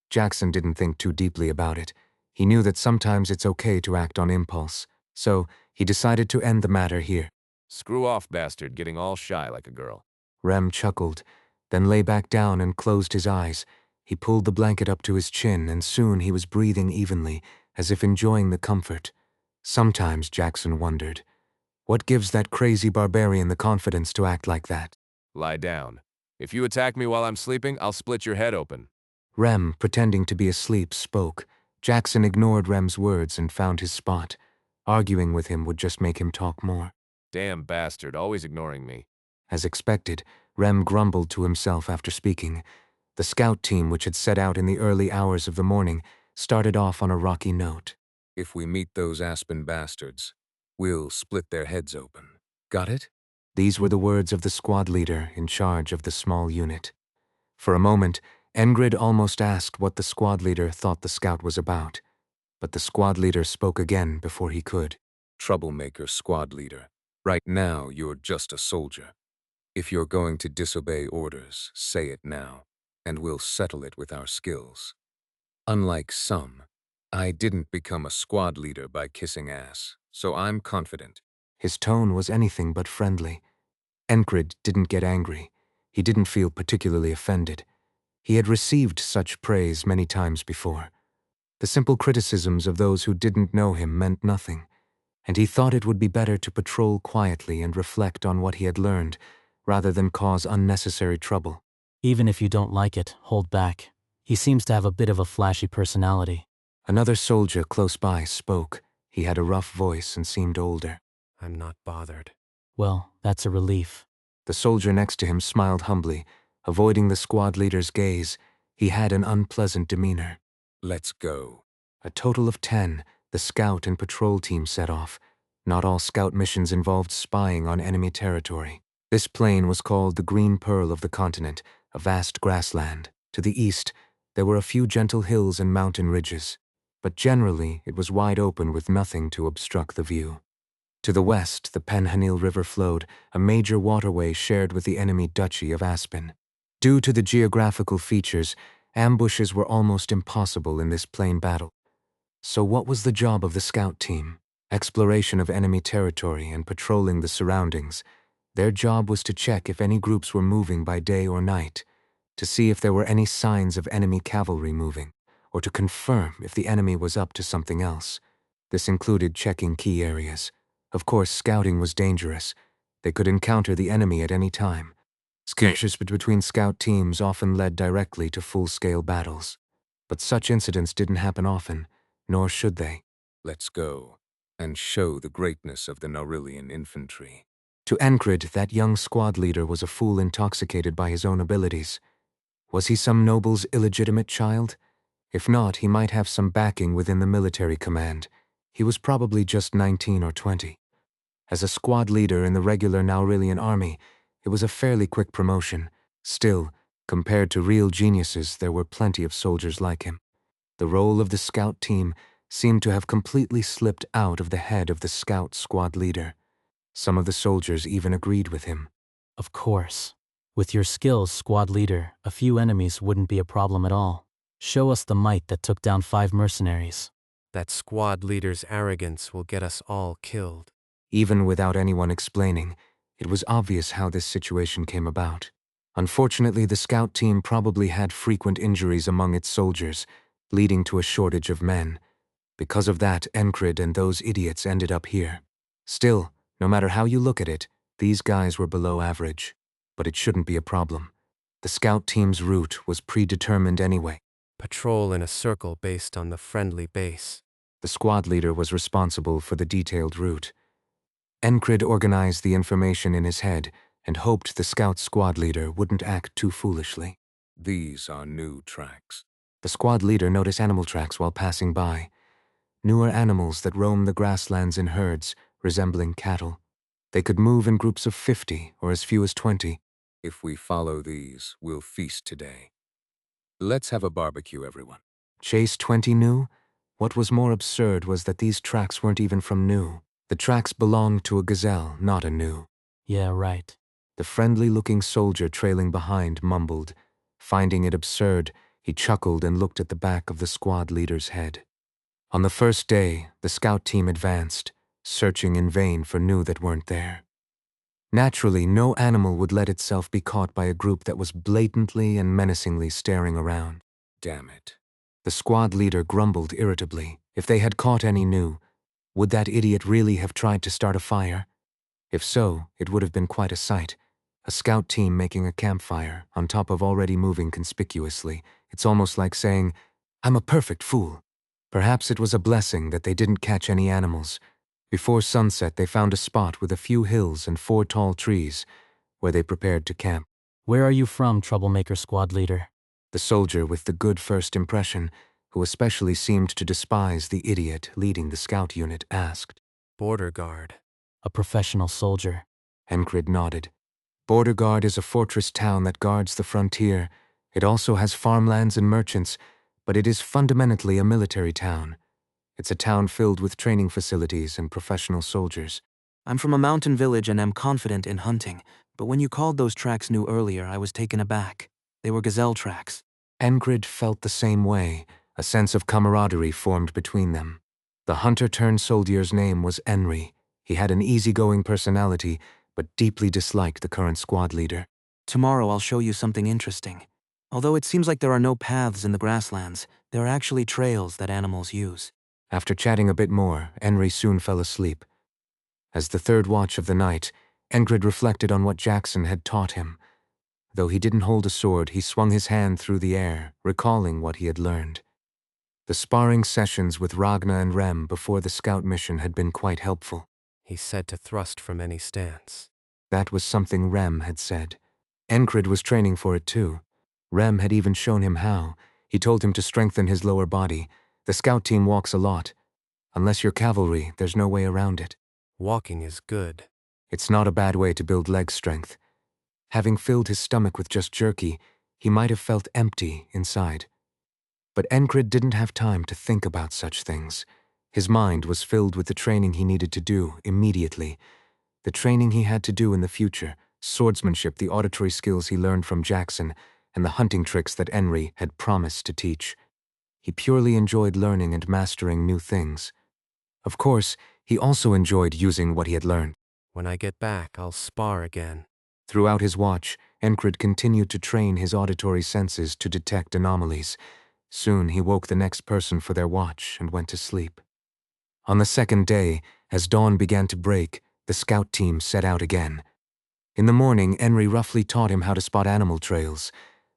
Jackson didn't think too deeply about it. He knew that sometimes it's okay to act on impulse, so he decided to end the matter here. Screw off, bastard, getting all shy like a girl. Rem chuckled, then lay back down and closed his eyes. He pulled the blanket up to his chin, and soon he was breathing evenly, as if enjoying the comfort. Sometimes Jackson wondered, What gives that crazy barbarian the confidence to act like that? Lie down. If you attack me while I'm sleeping, I'll split your head open. Rem, pretending to be asleep, spoke. Jackson ignored Rem's words and found his spot. Arguing with him would just make him talk more. Damn bastard, always ignoring me. As expected, Rem grumbled to himself after speaking. The scout team, which had set out in the early hours of the morning, started off on a rocky note. If we meet those Aspen bastards, we'll split their heads open. Got it? These were the words of the squad leader in charge of the small unit. For a moment, Enkrid almost asked what the squad leader thought the scout was about. But the squad leader spoke again before he could. Troublemaker squad leader. Right now, you're just a soldier. If you're going to disobey orders, say it now, and we'll settle it with our skills. Unlike some, I didn't become a squad leader by kissing ass, so I'm confident. His tone was anything but friendly. Enkrid didn't get angry. He didn't feel particularly offended. He had received such praise many times before. The simple criticisms of those who didn't know him meant nothing, and he thought it would be better to patrol quietly and reflect on what he had learned, rather than cause unnecessary trouble. Even if you don't like it, hold back. He seems to have a bit of a flashy personality. Another soldier close by spoke. He had a rough voice and seemed older. I'm not bothered. Well, that's a relief. The soldier next to him smiled humbly. Avoiding the squad leader's gaze, he had an unpleasant demeanor. Let's go. A total of 10, the scout and patrol team set off. Not all scout missions involved spying on enemy territory. This plain was called the Green Pearl of the continent, a vast grassland. To the east, there were a few gentle hills and mountain ridges, but generally it was wide open with nothing to obstruct the view. To the west, the Penhanil River flowed, a major waterway shared with the enemy duchy of Aspen. Due to the geographical features, ambushes were almost impossible in this plain battle. So what was the job of the scout team? Exploration of enemy territory and patrolling the surroundings. Their job was to check if any groups were moving by day or night, to see if there were any signs of enemy cavalry moving, or to confirm if the enemy was up to something else. This included checking key areas. Of course, scouting was dangerous. They could encounter the enemy at any time. Skirmishes between scout teams often led directly to full-scale battles. But such incidents didn't happen often, nor should they. Let's go, and show the greatness of the Naurillian infantry. To Enkrid, that young squad leader was a fool intoxicated by his own abilities. Was he some noble's illegitimate child? If not, he might have some backing within the military command. He was probably just 19 or 20. As a squad leader in the regular Naurillian army, it was a fairly quick promotion. Still, compared to real geniuses, there were plenty of soldiers like him. The role of the scout team seemed to have completely slipped out of the head of the scout squad leader. Some of the soldiers even agreed with him. Of course. With your skills, squad leader, a few enemies wouldn't be a problem at all. Show us the might that took down 5 mercenaries. That squad leader's arrogance will get us all killed. Even without anyone explaining, it was obvious how this situation came about. Unfortunately, the scout team probably had frequent injuries among its soldiers, leading to a shortage of men. Because of that, Enkrid and those idiots ended up here. Still, no matter how you look at it, these guys were below average. But it shouldn't be a problem. The scout team's route was predetermined anyway. Patrol in a circle based on the friendly base. The squad leader was responsible for the detailed route. Enkrid organized the information in his head and hoped the scout squad leader wouldn't act too foolishly. These are new tracks. The squad leader noticed animal tracks while passing by. Newer animals that roam the grasslands in herds, resembling cattle. They could move in groups of 50 or as few as 20. If we follow these, we'll feast today. Let's have a barbecue, everyone. Chase 20 new? What was more absurd was that these tracks weren't even from new. The tracks belonged to a gazelle, not a new. Yeah, right. The friendly-looking soldier trailing behind mumbled. Finding it absurd, he chuckled and looked at the back of the squad leader's head. On the first day, the scout team advanced, searching in vain for new that weren't there. Naturally, no animal would let itself be caught by a group that was blatantly and menacingly staring around. Damn it. The squad leader grumbled irritably. If they had caught any new, would that idiot really have tried to start a fire? If so, it would have been quite a sight. A scout team making a campfire, on top of already moving conspicuously. It's almost like saying, "I'm a perfect fool." Perhaps it was a blessing that they didn't catch any animals. Before sunset, they found a spot with a few hills and 4 tall trees, where they prepared to camp. Where are you from, troublemaker squad leader? The soldier with the good first impression, who especially seemed to despise the idiot leading the scout unit, asked. Border guard. A professional soldier. Enkrid nodded. Border Guard is a fortress town that guards the frontier. It also has farmlands and merchants, but it is fundamentally a military town. It's a town filled with training facilities and professional soldiers. I'm from a mountain village and am confident in hunting, but when you called those tracks new earlier, I was taken aback. They were gazelle tracks. Enkrid felt the same way. A sense of camaraderie formed between them. The hunter-turned-soldier's name was Henry. He had an easygoing personality, but deeply disliked the current squad leader. Tomorrow I'll show you something interesting. Although it seems like there are no paths in the grasslands, there are actually trails that animals use. After chatting a bit more, Henry soon fell asleep. As the third watch of the night, Enkrid reflected on what Jackson had taught him. Though he didn't hold a sword, he swung his hand through the air, recalling what he had learned. The sparring sessions with Ragna and Rem before the scout mission had been quite helpful. He said to thrust from any stance. That was something Rem had said. Enkrid was training for it too. Rem had even shown him how. He told him to strengthen his lower body. The scout team walks a lot. Unless you're cavalry, there's no way around it. Walking is good. It's not a bad way to build leg strength. Having filled his stomach with just jerky, he might have felt empty inside. But Enkrid didn't have time to think about such things. His mind was filled with the training he needed to do immediately. The training he had to do in the future, swordsmanship, the auditory skills he learned from Jackson, and the hunting tricks that Henry had promised to teach. He purely enjoyed learning and mastering new things. Of course, he also enjoyed using what he had learned. When I get back, I'll spar again. Throughout his watch, Enkrid continued to train his auditory senses to detect anomalies. Soon he woke the next person for their watch and went to sleep. On the second day, as dawn began to break, the scout team set out again. In the morning, Henry roughly taught him how to spot animal trails,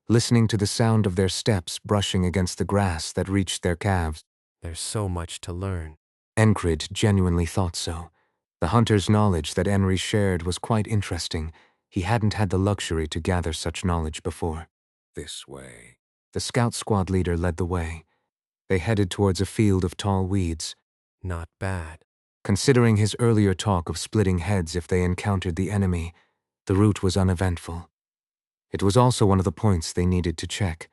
listening to the sound of their steps brushing against the grass that reached their calves. There's so much to learn. Enkrid genuinely thought so. The hunter's knowledge that Henry shared was quite interesting. He hadn't had the luxury to gather such knowledge before. This way. The scout squad leader led the way. They headed towards a field of tall weeds. Not bad. Considering his earlier talk of splitting heads if they encountered the enemy, the route was uneventful. It was also one of the points they needed to check.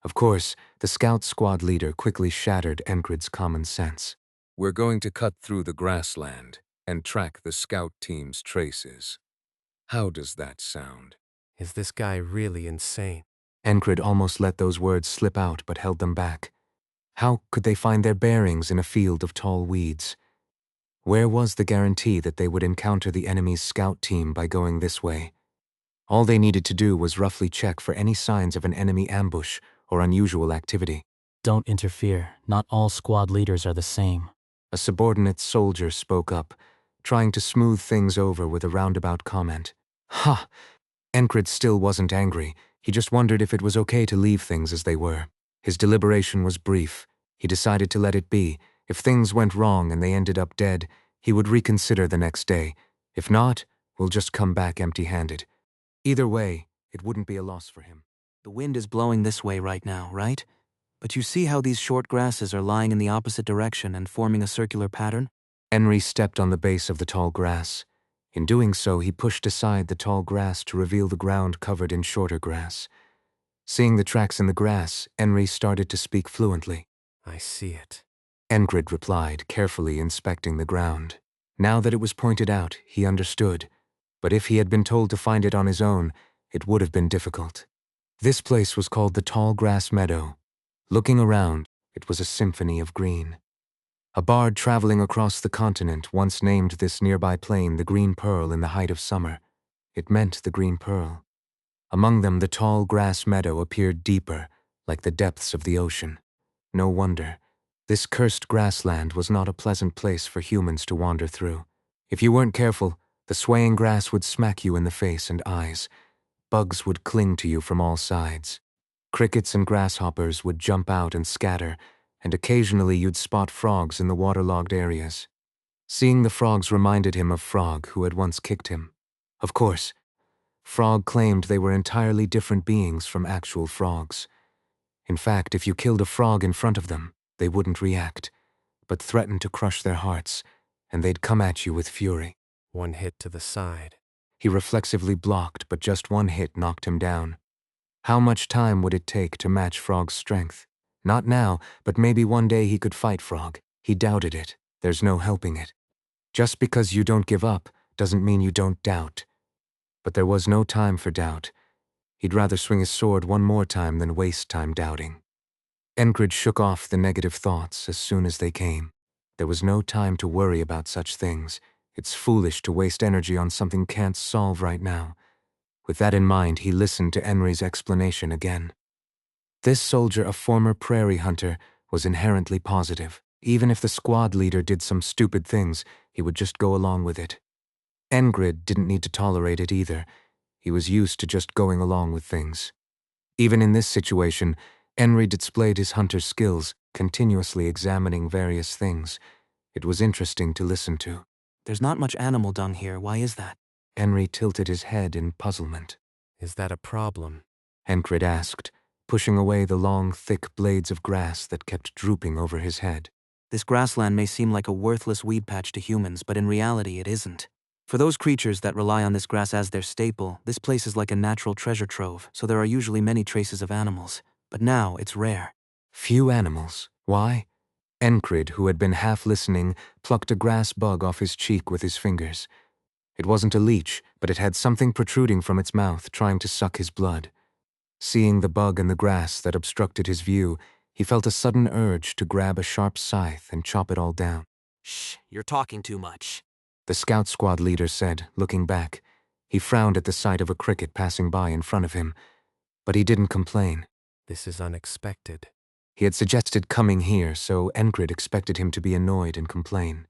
Of course, the scout squad leader quickly shattered Enkrid's common sense. We're going to cut through the grassland and track the scout team's traces. How does that sound? Is this guy really insane? Enkrid almost let those words slip out but held them back. How could they find their bearings in a field of tall weeds? Where was the guarantee that they would encounter the enemy's scout team by going this way? All they needed to do was roughly check for any signs of an enemy ambush or unusual activity. Don't interfere. Not all squad leaders are the same. A subordinate soldier spoke up, trying to smooth things over with a roundabout comment. Ha! Enkrid still wasn't angry. He just wondered if it was okay to leave things as they were. His deliberation was brief. He decided to let it be. If things went wrong and they ended up dead, he would reconsider the next day. If not, we'll just come back empty-handed. Either way, it wouldn't be a loss for him. The wind is blowing this way right now, right? But you see how these short grasses are lying in the opposite direction and forming a circular pattern? Henry stepped on the base of the tall grass. In doing so, he pushed aside the tall grass to reveal the ground covered in shorter grass. Seeing the tracks in the grass, Henry started to speak fluently. I see it. Enkrid replied, carefully inspecting the ground. Now that it was pointed out, he understood. But if he had been told to find it on his own, it would have been difficult. This place was called the Tall Grass Meadow. Looking around, it was a symphony of green. A bard traveling across the continent once named this nearby plain the Green Pearl in the height of summer. It meant the Green Pearl. Among them, the tall grass meadow appeared deeper, like the depths of the ocean. No wonder. This cursed grassland was not a pleasant place for humans to wander through. If you weren't careful, The swaying grass would smack you in the face and eyes. Bugs would cling to you from all sides. Crickets and grasshoppers would jump out and scatter, and occasionally you'd spot frogs in the waterlogged areas. Seeing the frogs reminded him of Frog, who had once kicked him. Of course, Frog claimed they were entirely different beings from actual frogs. In fact, if you killed a frog in front of them, they wouldn't react, but threatened to crush their hearts, and they'd come at you with fury. One hit to the side. He reflexively blocked, but just one hit knocked him down. How much time would it take to match Frog's strength? Not now, but maybe one day he could fight Frog. He doubted it. There's no helping it. Just because you don't give up doesn't mean you don't doubt. But there was no time for doubt. He'd rather swing his sword one more time than waste time doubting. Enkrid shook off the negative thoughts as soon as they came. There was no time to worry about such things. It's foolish to waste energy on something can't solve right now. With that in mind, he listened to Enri's explanation again. This soldier, a former prairie hunter, was inherently positive. Even if the squad leader did some stupid things, he would just go along with it. Enkrid didn't need to tolerate it either. He was used to just going along with things. Even in this situation, Enri displayed his hunter skills, continuously examining various things. It was interesting to listen to. There's not much animal dung here. Why is that? Enri tilted his head in puzzlement. Is that a problem? Enkrid asked, pushing away the long, thick blades of grass that kept drooping over his head. This grassland may seem like a worthless weed patch to humans, but in reality it isn't. For those creatures that rely on this grass as their staple, this place is like a natural treasure trove, so there are usually many traces of animals. But now it's rare. Few animals. Why? Enkrid, who had been half listening, plucked a grass bug off his cheek with his fingers. It wasn't a leech, but it had something protruding from its mouth, trying to suck his blood. Seeing the bug in the grass that obstructed his view, he felt a sudden urge to grab a sharp scythe and chop it all down. Shh, you're talking too much. The scout squad leader said, looking back. He frowned at the sight of a cricket passing by in front of him, but he didn't complain. This is unexpected. He had suggested coming here, so Enkrid expected him to be annoyed and complain.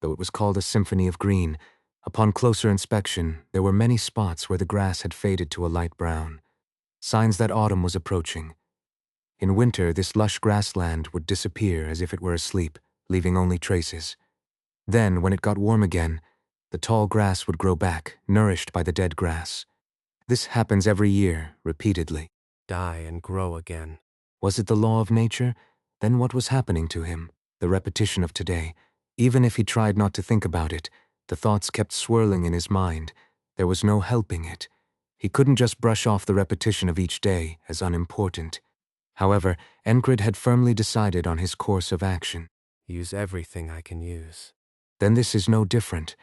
Though it was called a symphony of green, upon closer inspection, there were many spots where the grass had faded to a light brown. Signs that autumn was approaching. In winter, this lush grassland would disappear as if it were asleep, leaving only traces. Then, when it got warm again, the tall grass would grow back, nourished by the dead grass. This happens every year, repeatedly. Die and grow again. Was it the law of nature? Then what was happening to him? The repetition of today. Even if he tried not to think about it, the thoughts kept swirling in his mind. There was no helping it. He couldn't just brush off the repetition of each day as unimportant. However, Enkrid had firmly decided on his course of action. Use everything I can use. Then this is no different.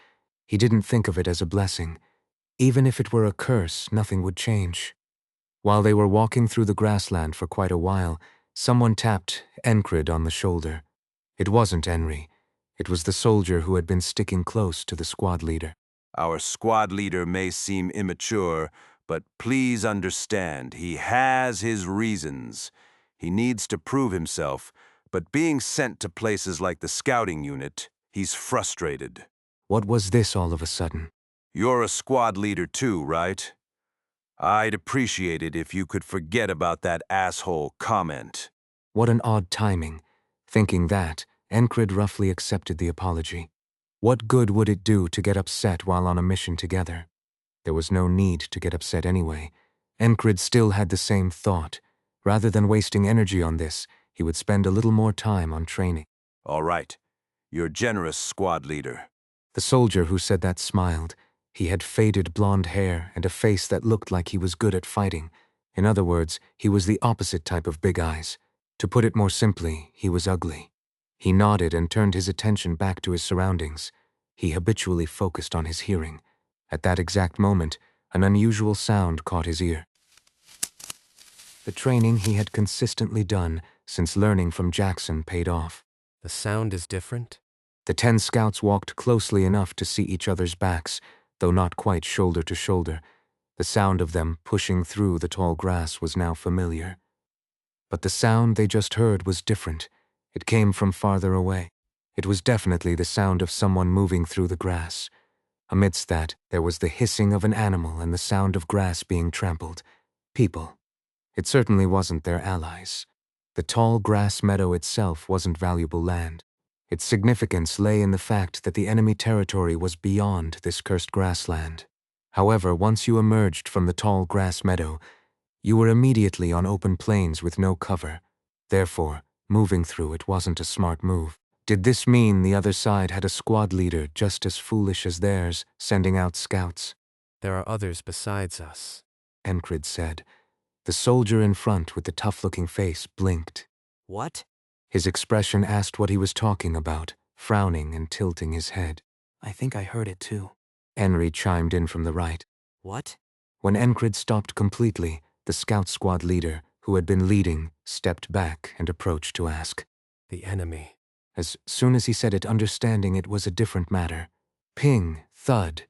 He didn't think of it as a blessing. Even if it were a curse, nothing would change. While they were walking through the grassland for quite a while, someone tapped Enkrid on the shoulder. It wasn't Enri. It was the soldier who had been sticking close to the squad leader. Our squad leader may seem immature, but please understand, he has his reasons. He needs to prove himself, but being sent to places like the scouting unit, he's frustrated. What was this all of a sudden? You're a squad leader too, right? I'd appreciate it if you could forget about that asshole comment. What an odd timing. Thinking that, Enkrid roughly accepted the apology. What good would it do to get upset while on a mission together? There was no need to get upset anyway. Enkrid still had the same thought. Rather than wasting energy on this, he would spend a little more time on training. All right. You're generous, squad leader. The soldier who said that smiled. He had faded blonde hair and a face that looked like he was good at fighting. In other words, he was the opposite type of big eyes. To put it more simply, he was ugly. He nodded and turned his attention back to his surroundings. He habitually focused on his hearing. At that exact moment, an unusual sound caught his ear. The training he had consistently done since learning from Jackson paid off. The sound is different? The 10 scouts walked closely enough to see each other's backs, though not quite shoulder to shoulder. The sound of them pushing through the tall grass was now familiar. But the sound they just heard was different. It came from farther away. It was definitely the sound of someone moving through the grass. Amidst that, there was the hissing of an animal and the sound of grass being trampled. People. It certainly wasn't their allies. The tall grass meadow itself wasn't valuable land. Its significance lay in the fact that the enemy territory was beyond this cursed grassland. However, once you emerged from the tall grass meadow, you were immediately on open plains with no cover. Therefore, moving through it wasn't a smart move. Did this mean the other side had a squad leader just as foolish as theirs, sending out scouts? There are others besides us, Enkrid said. The soldier in front with the tough-looking face blinked. What? His expression asked what he was talking about, frowning and tilting his head. I think I heard it too. Henry chimed in from the right. What? When Enkrid stopped completely, the scout squad leader, who had been leading, stepped back and approached to ask. The enemy. As soon as he said it, understanding it was a different matter. Ping, thud.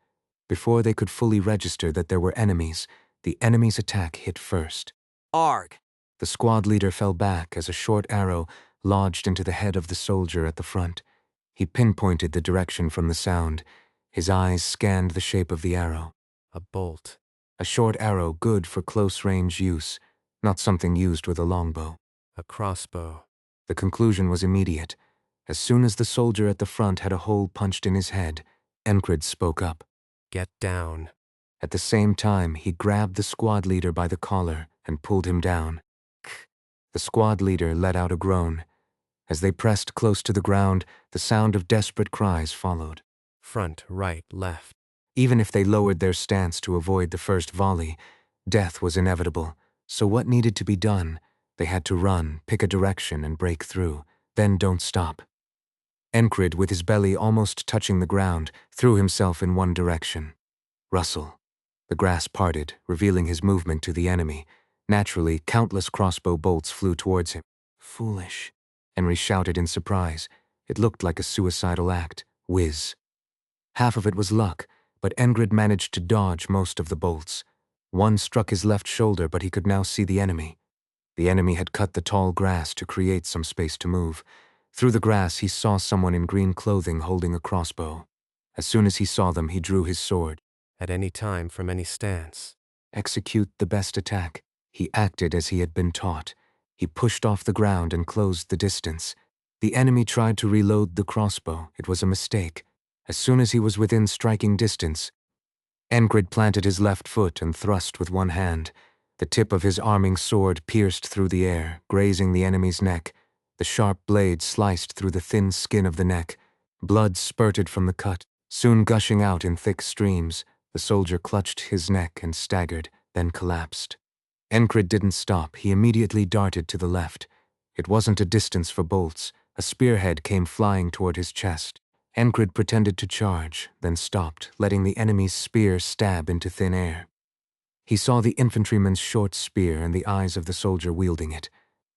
Before they could fully register that there were enemies, the enemy's attack hit first. Arg! The squad leader fell back as a short arrow lodged into the head of the soldier at the front. He pinpointed the direction from the sound. His eyes scanned the shape of the arrow. A bolt. A short arrow good for close-range use, not something used with a longbow. A crossbow. The conclusion was immediate. As soon as the soldier at the front had a hole punched in his head, Enkrid spoke up. Get down. At the same time, he grabbed the squad leader by the collar and pulled him down. The squad leader let out a groan. As they pressed close to the ground, the sound of desperate cries followed. Front, right, left. Even if they lowered their stance to avoid the first volley, death was inevitable. So what needed to be done? They had to run, pick a direction, and break through. Then don't stop. Enkrid, with his belly almost touching the ground, threw himself in one direction. Rustle. The grass parted, revealing his movement to the enemy. Naturally, countless crossbow bolts flew towards him. Foolish. Henry shouted in surprise. It looked like a suicidal act. Whiz. Half of it was luck, but Enkrid managed to dodge most of the bolts. One struck his left shoulder, but he could now see the enemy. The enemy had cut the tall grass to create some space to move. Through the grass, he saw someone in green clothing holding a crossbow. As soon as he saw them, he drew his sword. At any time, from any stance. Execute the best attack. He acted as he had been taught. He pushed off the ground and closed the distance. The enemy tried to reload the crossbow. It was a mistake. As soon as he was within striking distance, Enkrid planted his left foot and thrust with one hand. The tip of his arming sword pierced through the air, grazing the enemy's neck. The sharp blade sliced through the thin skin of the neck. Blood spurted from the cut, soon gushing out in thick streams. The soldier clutched his neck and staggered, then collapsed. Enkrid didn't stop. He immediately darted to the left. It wasn't a distance for bolts. A spearhead came flying toward his chest. Enkrid pretended to charge, then stopped, letting the enemy's spear stab into thin air. He saw the infantryman's short spear and the eyes of the soldier wielding it.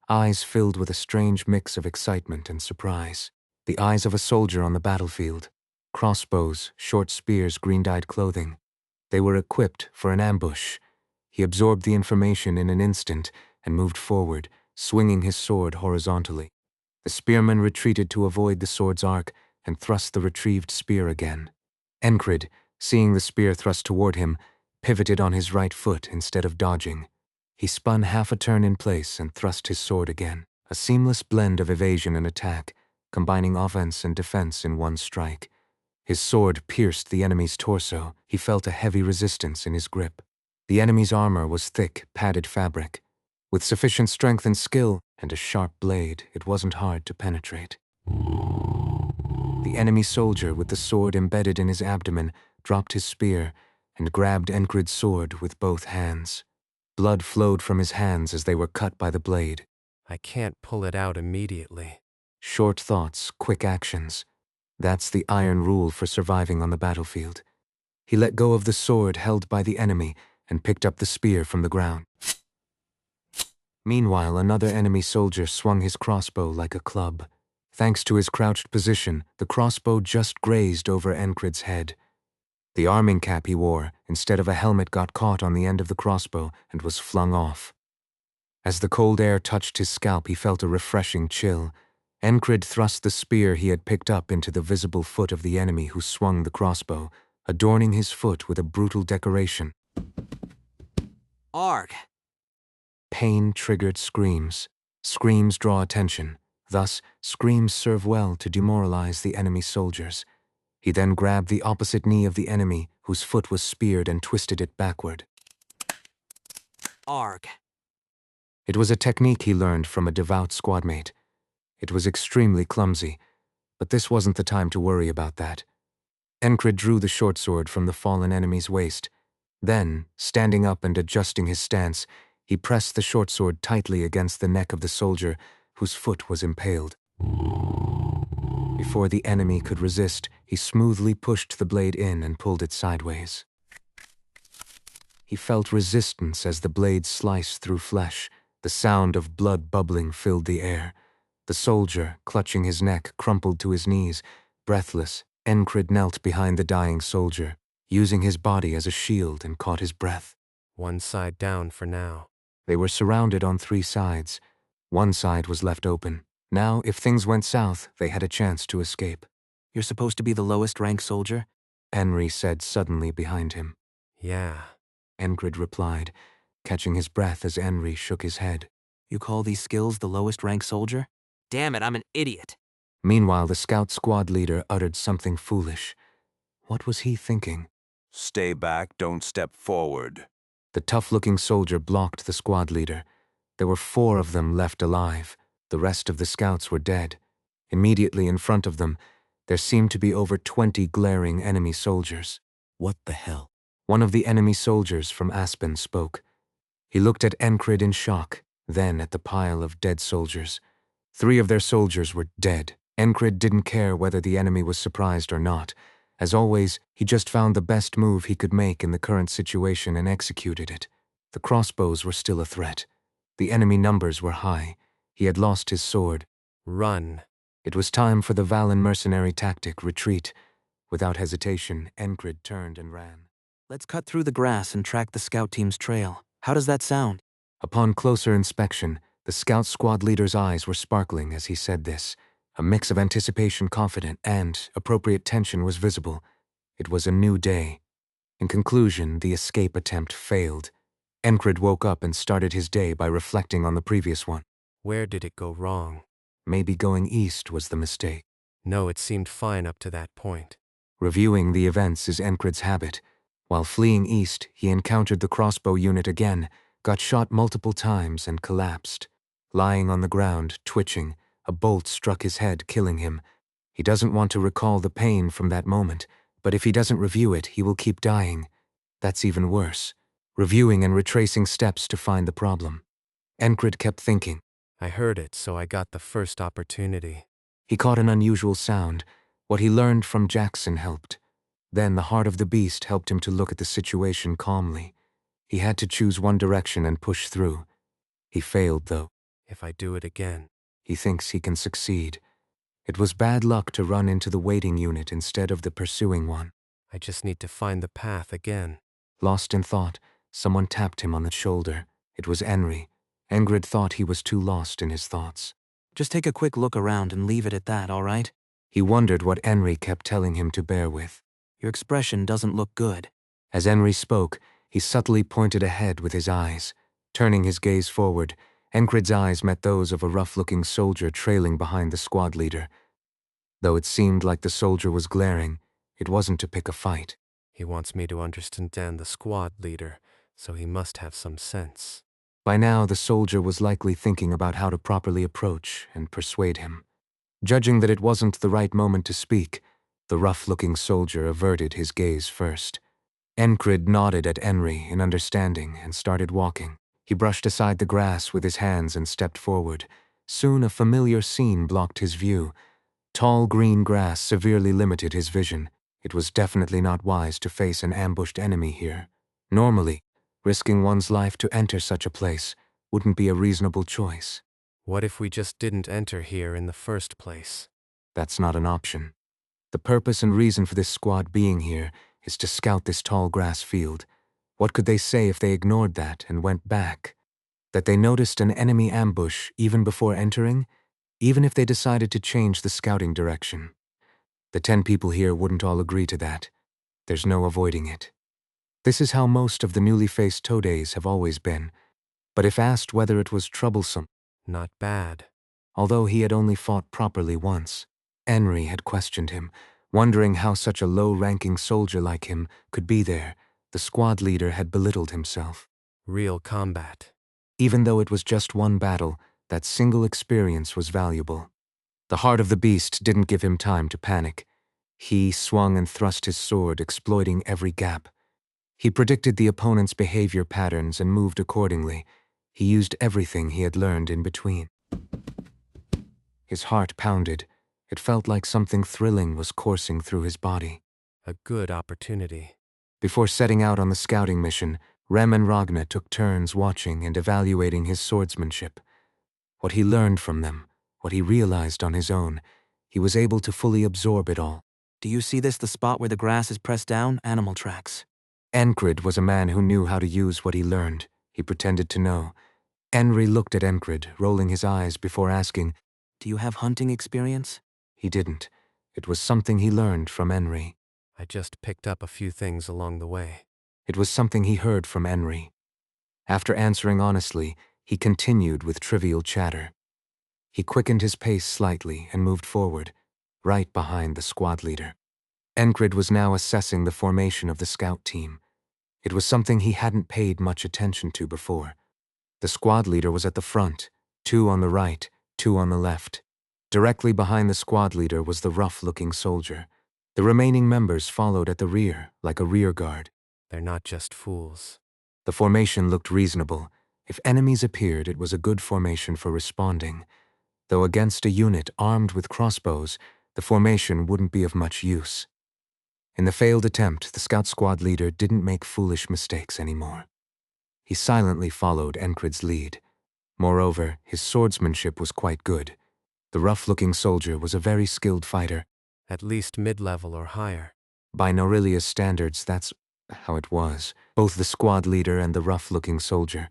Eyes filled with a strange mix of excitement and surprise. The eyes of a soldier on the battlefield. Crossbows, short spears, green-dyed clothing. They were equipped for an ambush. He absorbed the information in an instant and moved forward, swinging his sword horizontally. The spearman retreated to avoid the sword's arc and thrust the retrieved spear again. Enkrid, seeing the spear thrust toward him, pivoted on his right foot instead of dodging. He spun half a turn in place and thrust his sword again, a seamless blend of evasion and attack, combining offense and defense in one strike. His sword pierced the enemy's torso. He felt a heavy resistance in his grip. The enemy's armor was thick, padded fabric. With sufficient strength and skill and a sharp blade, it wasn't hard to penetrate. The enemy soldier, with the sword embedded in his abdomen, dropped his spear and grabbed Enkrid's sword with both hands. Blood flowed from his hands as they were cut by the blade. I can't pull it out immediately. Short thoughts, quick actions. That's the iron rule for surviving on the battlefield. He let go of the sword held by the enemy and picked up the spear from the ground. Meanwhile, another enemy soldier swung his crossbow like a club. Thanks to his crouched position, the crossbow just grazed over Enkrid's head. The arming cap he wore, instead of a helmet, got caught on the end of the crossbow and was flung off. As the cold air touched his scalp, he felt a refreshing chill. Enkrid thrust the spear he had picked up into the visible foot of the enemy who swung the crossbow. adorning his foot with a brutal decoration. Arg! Pain-triggered screams. Screams draw attention. Thus, screams serve well to demoralize the enemy soldiers. He then grabbed the opposite knee of the enemy, whose foot was speared, and twisted it backward. Arg! It was a technique he learned from a devout squadmate. It was extremely clumsy, but this wasn't the time to worry about that. Enkrid drew the short sword from the fallen enemy's waist. Then, standing up and adjusting his stance, he pressed the short sword tightly against the neck of the soldier whose foot was impaled. Before the enemy could resist, he smoothly pushed the blade in and pulled it sideways. He felt resistance as the blade sliced through flesh. The sound of blood bubbling filled the air. The soldier, clutching his neck, crumpled to his knees. Breathless, Enkrid knelt behind the dying soldier, using his body as a shield, and caught his breath. One side down for now. They were surrounded on 3 sides. One side was left open. Now, if things went south, they had a chance to escape. You're supposed to be the lowest rank soldier? Henry said suddenly behind him. Yeah. Enkrid replied, catching his breath as Henry shook his head. You call these skills the lowest rank soldier? Damn it, I'm an idiot. Meanwhile, the scout squad leader uttered something foolish. What was he thinking? Stay back, don't step forward. The tough-looking soldier blocked the squad leader. There were 4 of them left alive. The rest of the scouts were dead. Immediately in front of them, there seemed to be over 20 glaring enemy soldiers. What the hell? One of the enemy soldiers from Aspen spoke. He looked at Enkrid in shock, then at the pile of dead soldiers. 3 of their soldiers were dead. Enkrid didn't care whether the enemy was surprised or not. As always, he just found the best move he could make in the current situation and executed it. The crossbows were still a threat. The enemy numbers were high. He had lost his sword. Run. It was time for the Valen mercenary tactic, retreat. Without hesitation, Enkrid turned and ran. Let's cut through the grass and track the scout team's trail. How does that sound? Upon closer inspection, the scout squad leader's eyes were sparkling as he said this. A mix of anticipation, confident, and appropriate tension was visible. It was a new day. In conclusion, the escape attempt failed. Enkrid woke up and started his day by reflecting on the previous one. Where did it go wrong? Maybe going east was the mistake. No, it seemed fine up to that point. Reviewing the events is Enkrid's habit. While fleeing east, he encountered the crossbow unit again, got shot multiple times, and collapsed. Lying on the ground, twitching, a bolt struck his head, killing him. He doesn't want to recall the pain from that moment, but if he doesn't review it, he will keep dying. That's even worse. Reviewing and retracing steps to find the problem. Enkrid kept thinking. I heard it, so I got the first opportunity. He caught an unusual sound. What he learned from Jackson helped. Then the heart of the beast helped him to look at the situation calmly. He had to choose one direction and push through. He failed, though. If I do it again. He thinks he can succeed. It was bad luck to run into the waiting unit instead of the pursuing one. I just need to find the path again. Lost in thought, someone tapped him on the shoulder. It was Henry. Enkrid thought he was too lost in his thoughts. Just take a quick look around and leave it at that, all right? He wondered what Henry kept telling him to bear with. Your expression doesn't look good. As Henry spoke, he subtly pointed ahead with his eyes. Turning his gaze forward, Enkrid's eyes met those of a rough-looking soldier trailing behind the squad leader. Though it seemed like the soldier was glaring, it wasn't to pick a fight. He wants me to understand the squad leader, so he must have some sense. By now, the soldier was likely thinking about how to properly approach and persuade him. Judging that it wasn't the right moment to speak, the rough-looking soldier averted his gaze first. Enkrid nodded at Henry in understanding and started walking. He brushed aside the grass with his hands and stepped forward. Soon a familiar scene blocked his view. Tall green grass severely limited his vision. It was definitely not wise to face an ambushed enemy here. Normally, risking one's life to enter such a place wouldn't be a reasonable choice. What if we just didn't enter here in the first place? That's not an option. The purpose and reason for this squad being here is to scout this tall grass field. What could they say if they ignored that and went back? That they noticed an enemy ambush even before entering? Even if they decided to change the scouting direction? The 10 people here wouldn't all agree to that. There's no avoiding it. This is how most of the newly faced Todays have always been, but if asked whether it was troublesome, Not bad. although he had only fought properly once, Enkrid had questioned him, wondering how such a low-ranking soldier like him could be there. The squad leader had belittled himself. Real combat. Even though it was just one battle, that single experience was valuable. The heart of the beast didn't give him time to panic. He swung and thrust his sword, exploiting every gap. He predicted the opponent's behavior patterns and moved accordingly. He used everything he had learned in between. His heart pounded. It felt like something thrilling was coursing through his body. A good opportunity. Before setting out on the scouting mission, Rem and Ragna took turns watching and evaluating his swordsmanship. What he learned from them, what he realized on his own, he was able to fully absorb it all. Do you see this, the spot where the grass is pressed down? Animal tracks. Enkrid was a man who knew how to use what he learned. He pretended to know. Enkrid looked at Enkrid, rolling his eyes before asking, Do you have hunting experience? He didn't. It was something he learned from Enkrid. I just picked up a few things along the way. It was something he heard from Enkrid. After answering honestly, he continued with trivial chatter. He quickened his pace slightly and moved forward, right behind the squad leader. Enkrid was now assessing the formation of the scout team. It was something he hadn't paid much attention to before. The squad leader was at the front, 2 on the right, 2 on the left. Directly behind the squad leader was the rough-looking soldier. The remaining members followed at the rear, like a rear guard. They're not just fools. The formation looked reasonable. If enemies appeared, it was a good formation for responding. Though against a unit armed with crossbows, the formation wouldn't be of much use. In the failed attempt, the scout squad leader didn't make foolish mistakes anymore. He silently followed Enkrid's lead. Moreover, his swordsmanship was quite good. The rough-looking soldier was a very skilled fighter. At least mid-level or higher. By Norilia's standards, that's how it was. Both the squad leader and the rough-looking soldier.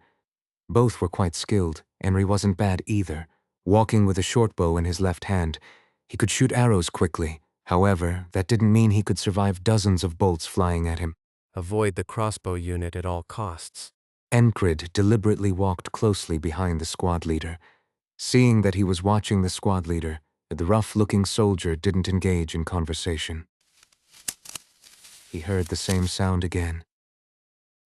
Both were quite skilled. Enkrid wasn't bad either. Walking with a short bow in his left hand, he could shoot arrows quickly. However, that didn't mean he could survive dozens of bolts flying at him. Avoid the crossbow unit at all costs. Enkrid deliberately walked closely behind the squad leader. Seeing that he was watching the squad leader, the rough-looking soldier didn't engage in conversation. He heard the same sound again.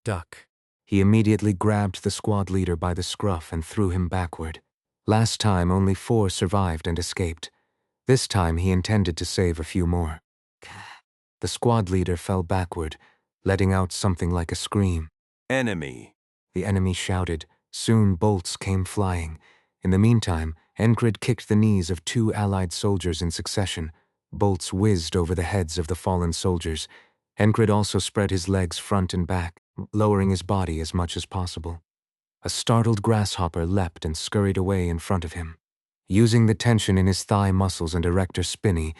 Duck. He immediately grabbed the squad leader by the scruff and threw him backward. Last time, only 4 survived and escaped. This time, he intended to save a few more. The squad leader fell backward, letting out something like a scream. Enemy. The enemy shouted. Soon, bolts came flying. In the meantime, Enkrid kicked the knees of 2 allied soldiers in succession. Bolts whizzed over the heads of the fallen soldiers. Enkrid also spread his legs front and back, lowering his body as much as possible. A startled grasshopper leapt and scurried away in front of him. Using the tension in his thigh muscles and erector spinae,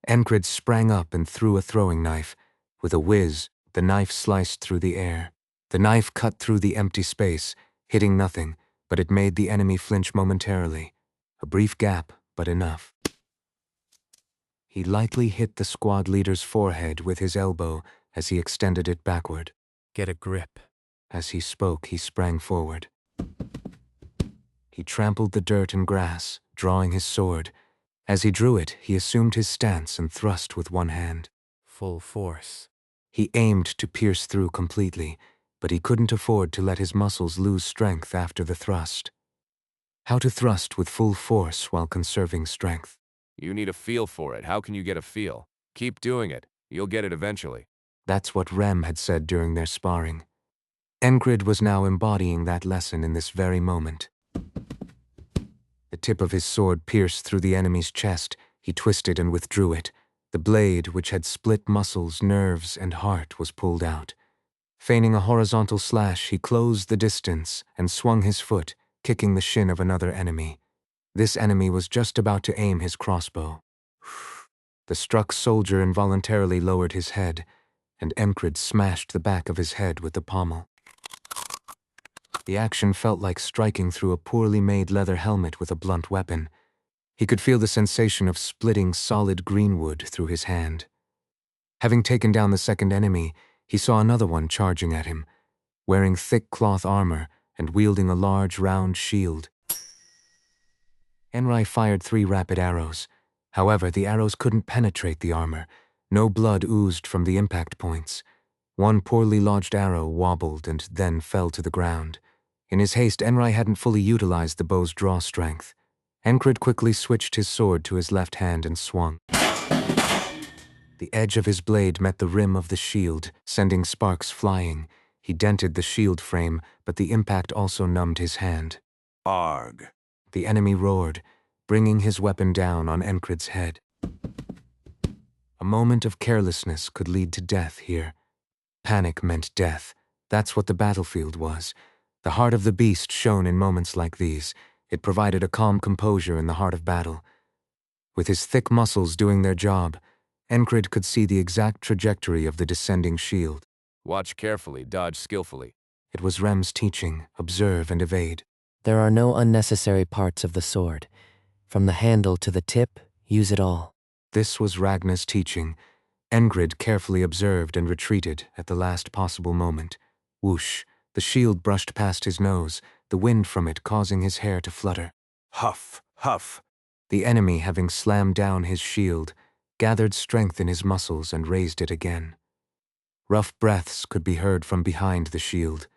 Enkrid sprang up and threw a throwing knife. With a whiz, the knife sliced through the air. The knife cut through the empty space, hitting nothing, but it made the enemy flinch momentarily. A brief gap, but enough. He lightly hit the squad leader's forehead with his elbow as he extended it backward. Get a grip. As he spoke, he sprang forward. He trampled the dirt and grass, drawing his sword. As he drew it, he assumed his stance and thrust with one hand. Full force. He aimed to pierce through completely, but he couldn't afford to let his muscles lose strength after the thrust. How to thrust with full force while conserving strength. You need a feel for it. How can you get a feel? Keep doing it. You'll get it eventually. That's what Rem had said during their sparring. Enkrid was now embodying that lesson in this very moment. The tip of his sword pierced through the enemy's chest. He twisted and withdrew it. The blade, which had split muscles, nerves, and heart, was pulled out. Feigning a horizontal slash, he closed the distance and swung his foot, kicking the shin of another enemy. This enemy was just about to aim his crossbow. The struck soldier involuntarily lowered his head, and Enkrid smashed the back of his head with the pommel. The action felt like striking through a poorly made leather helmet with a blunt weapon. He could feel the sensation of splitting solid green wood through his hand. Having taken down the second enemy, he saw another one charging at him, wearing thick cloth armor and wielding a large round shield. Enrai fired 3 rapid arrows. However, the arrows couldn't penetrate the armor. No blood oozed from the impact points. One poorly lodged arrow wobbled and then fell to the ground. In his haste, Enrai hadn't fully utilized the bow's draw strength. Enkrid quickly switched his sword to his left hand and swung. The edge of his blade met the rim of the shield, sending sparks flying. He dented the shield frame, but the impact also numbed his hand. Arg. The enemy roared, bringing his weapon down on Enkrid's head. A moment of carelessness could lead to death here. Panic meant death. That's what the battlefield was. The heart of the beast shone in moments like these. It provided a calm composure in the heart of battle. With his thick muscles doing their job, Enkrid could see the exact trajectory of the descending shield. Watch carefully, dodge skillfully. It was Rem's teaching, observe and evade. There are no unnecessary parts of the sword. From the handle to the tip, use it all. This was Ragnar's teaching. Enkrid carefully observed and retreated at the last possible moment. Whoosh, the shield brushed past his nose, the wind from it causing his hair to flutter. Huff, huff. The enemy, having slammed down his shield, gathered strength in his muscles and raised it again. Rough breaths could be heard from behind the shield.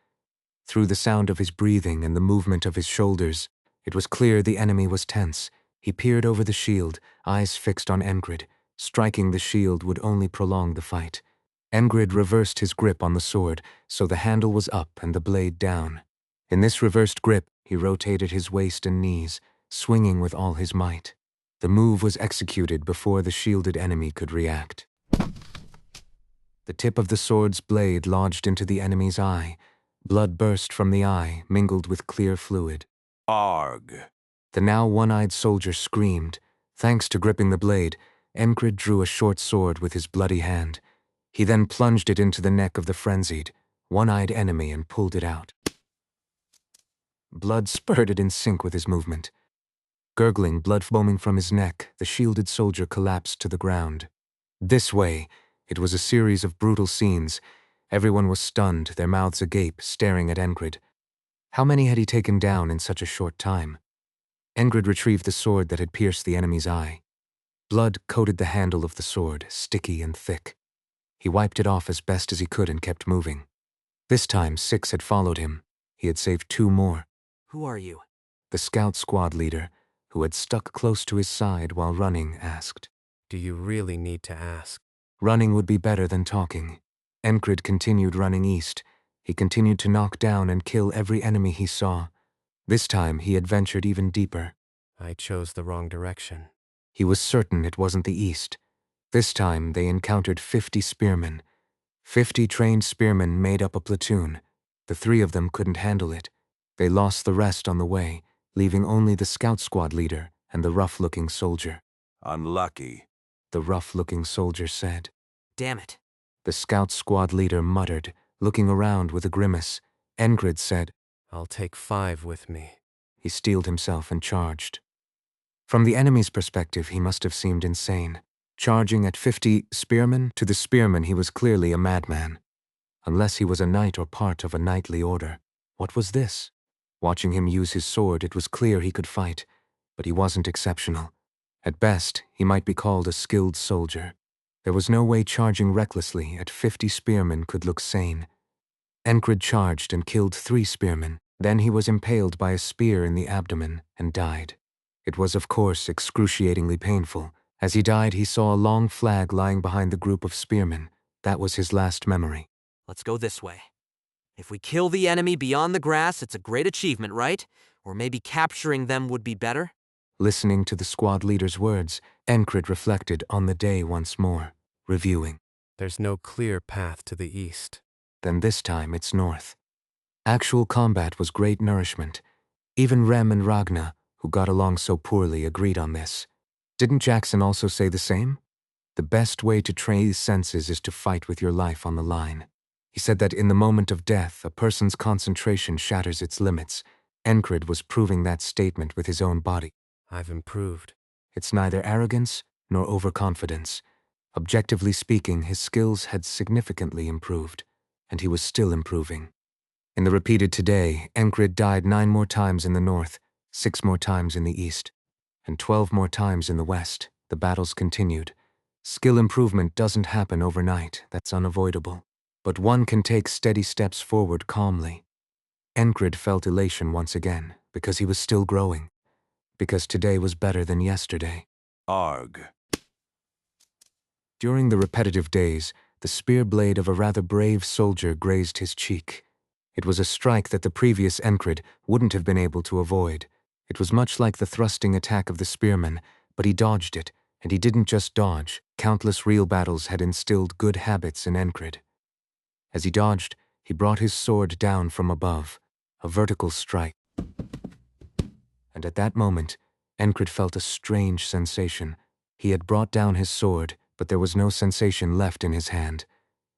Through the sound of his breathing and the movement of his shoulders, it was clear the enemy was tense. He peered over the shield, eyes fixed on Enkrid. Striking the shield would only prolong the fight. Enkrid reversed his grip on the sword, so the handle was up and the blade down. In this reversed grip, he rotated his waist and knees, swinging with all his might. The move was executed before the shielded enemy could react. The tip of the sword's blade lodged into the enemy's eye. Blood burst from the eye, mingled with clear fluid. Arg. The now one-eyed soldier screamed. Thanks to gripping the blade, Enkrid drew a short sword with his bloody hand. He then plunged it into the neck of the frenzied, one-eyed enemy and pulled it out. Blood spurted in sync with his movement. Gurgling, blood foaming from his neck, the shielded soldier collapsed to the ground. This way, it was a series of brutal scenes. Everyone was stunned, their mouths agape, staring at Enkrid. How many had he taken down in such a short time? Enkrid retrieved the sword that had pierced the enemy's eye. Blood coated the handle of the sword, sticky and thick. He wiped it off as best as he could and kept moving. This time, 6 had followed him. He had saved 2 more. Who are you? The scout squad leader, who had stuck close to his side while running, asked. Do you really need to ask? Running would be better than talking. Enkrid continued running east. He continued to knock down and kill every enemy he saw. This time, he had ventured even deeper. I chose the wrong direction. He was certain it wasn't the east. This time, they encountered 50 spearmen. 50 trained spearmen made up a platoon. The 3 of them couldn't handle it. They lost the rest on the way, leaving only the scout squad leader and the rough-looking soldier. Unlucky. The rough-looking soldier said. Damn it. The scout squad leader muttered, looking around with a grimace. Enkrid said, I'll take 5 with me. He steeled himself and charged. From the enemy's perspective, he must have seemed insane. Charging at 50 spearmen, to the spearmen he was clearly a madman. Unless he was a knight or part of a knightly order. What was this? Watching him use his sword, it was clear he could fight, but he wasn't exceptional. At best, he might be called a skilled soldier. There was no way charging recklessly at 50 spearmen could look sane. Enkrid charged and killed 3 spearmen. Then he was impaled by a spear in the abdomen and died. It was, of course, excruciatingly painful. As he died, he saw a long flag lying behind the group of spearmen. That was his last memory. Let's go this way. If we kill the enemy beyond the grass, it's a great achievement, right? Or maybe capturing them would be better? Listening to the squad leader's words, Enkrid reflected on the day once more, reviewing. There's no clear path to the east. Then this time it's north. Actual combat was great nourishment. Even Rem and Ragna, who got along so poorly, agreed on this. Didn't Jackson also say the same? The best way to train his senses is to fight with your life on the line. He said that in the moment of death, a person's concentration shatters its limits. Enkrid was proving that statement with his own body. I've improved. It's neither arrogance nor overconfidence. Objectively speaking, his skills had significantly improved, and he was still improving. In the repeated today, Enkrid died 9 more times in the north, 6 more times in the east, and 12 more times in the west. The battles continued. Skill improvement doesn't happen overnight, that's unavoidable. But one can take steady steps forward calmly. Enkrid felt elation once again, because he was still growing. Because today was better than yesterday. Arg. During the repetitive days, the spear blade of a rather brave soldier grazed his cheek. It was a strike that the previous Enkrid wouldn't have been able to avoid. It was much like the thrusting attack of the spearman, but he dodged it, and he didn't just dodge. Countless real battles had instilled good habits in Enkrid. As he dodged, he brought his sword down from above, a vertical strike. And at that moment, Enkrid felt a strange sensation. He had brought down his sword, but there was no sensation left in his hand.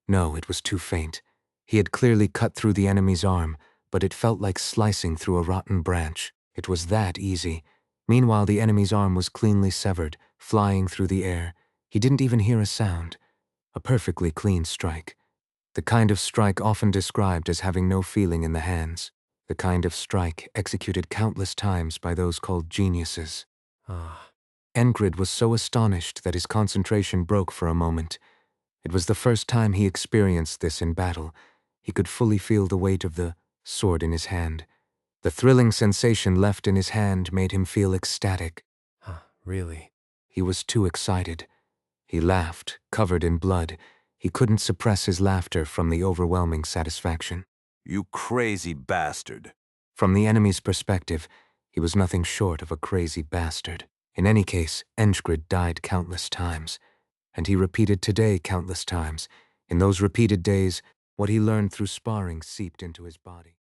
No, it was too faint. He had clearly cut through the enemy's arm, but it felt like slicing through a rotten branch. It was that easy. Meanwhile, the enemy's arm was cleanly severed, flying through the air. He didn't even hear a sound. A perfectly clean strike. The kind of strike often described as having no feeling in the hands. The kind of strike executed countless times by those called geniuses. Enkrid was so astonished that his concentration broke for a moment. It was the first time he experienced this in battle. He could fully feel the weight of the sword in his hand. The thrilling sensation left in his hand made him feel ecstatic. Really? He was too excited. He laughed, covered in blood. He couldn't suppress his laughter from the overwhelming satisfaction. You crazy bastard. From the enemy's perspective, he was nothing short of a crazy bastard. In any case, Enkrid died countless times, and he repeated today countless times. In those repeated days, what he learned through sparring seeped into his body.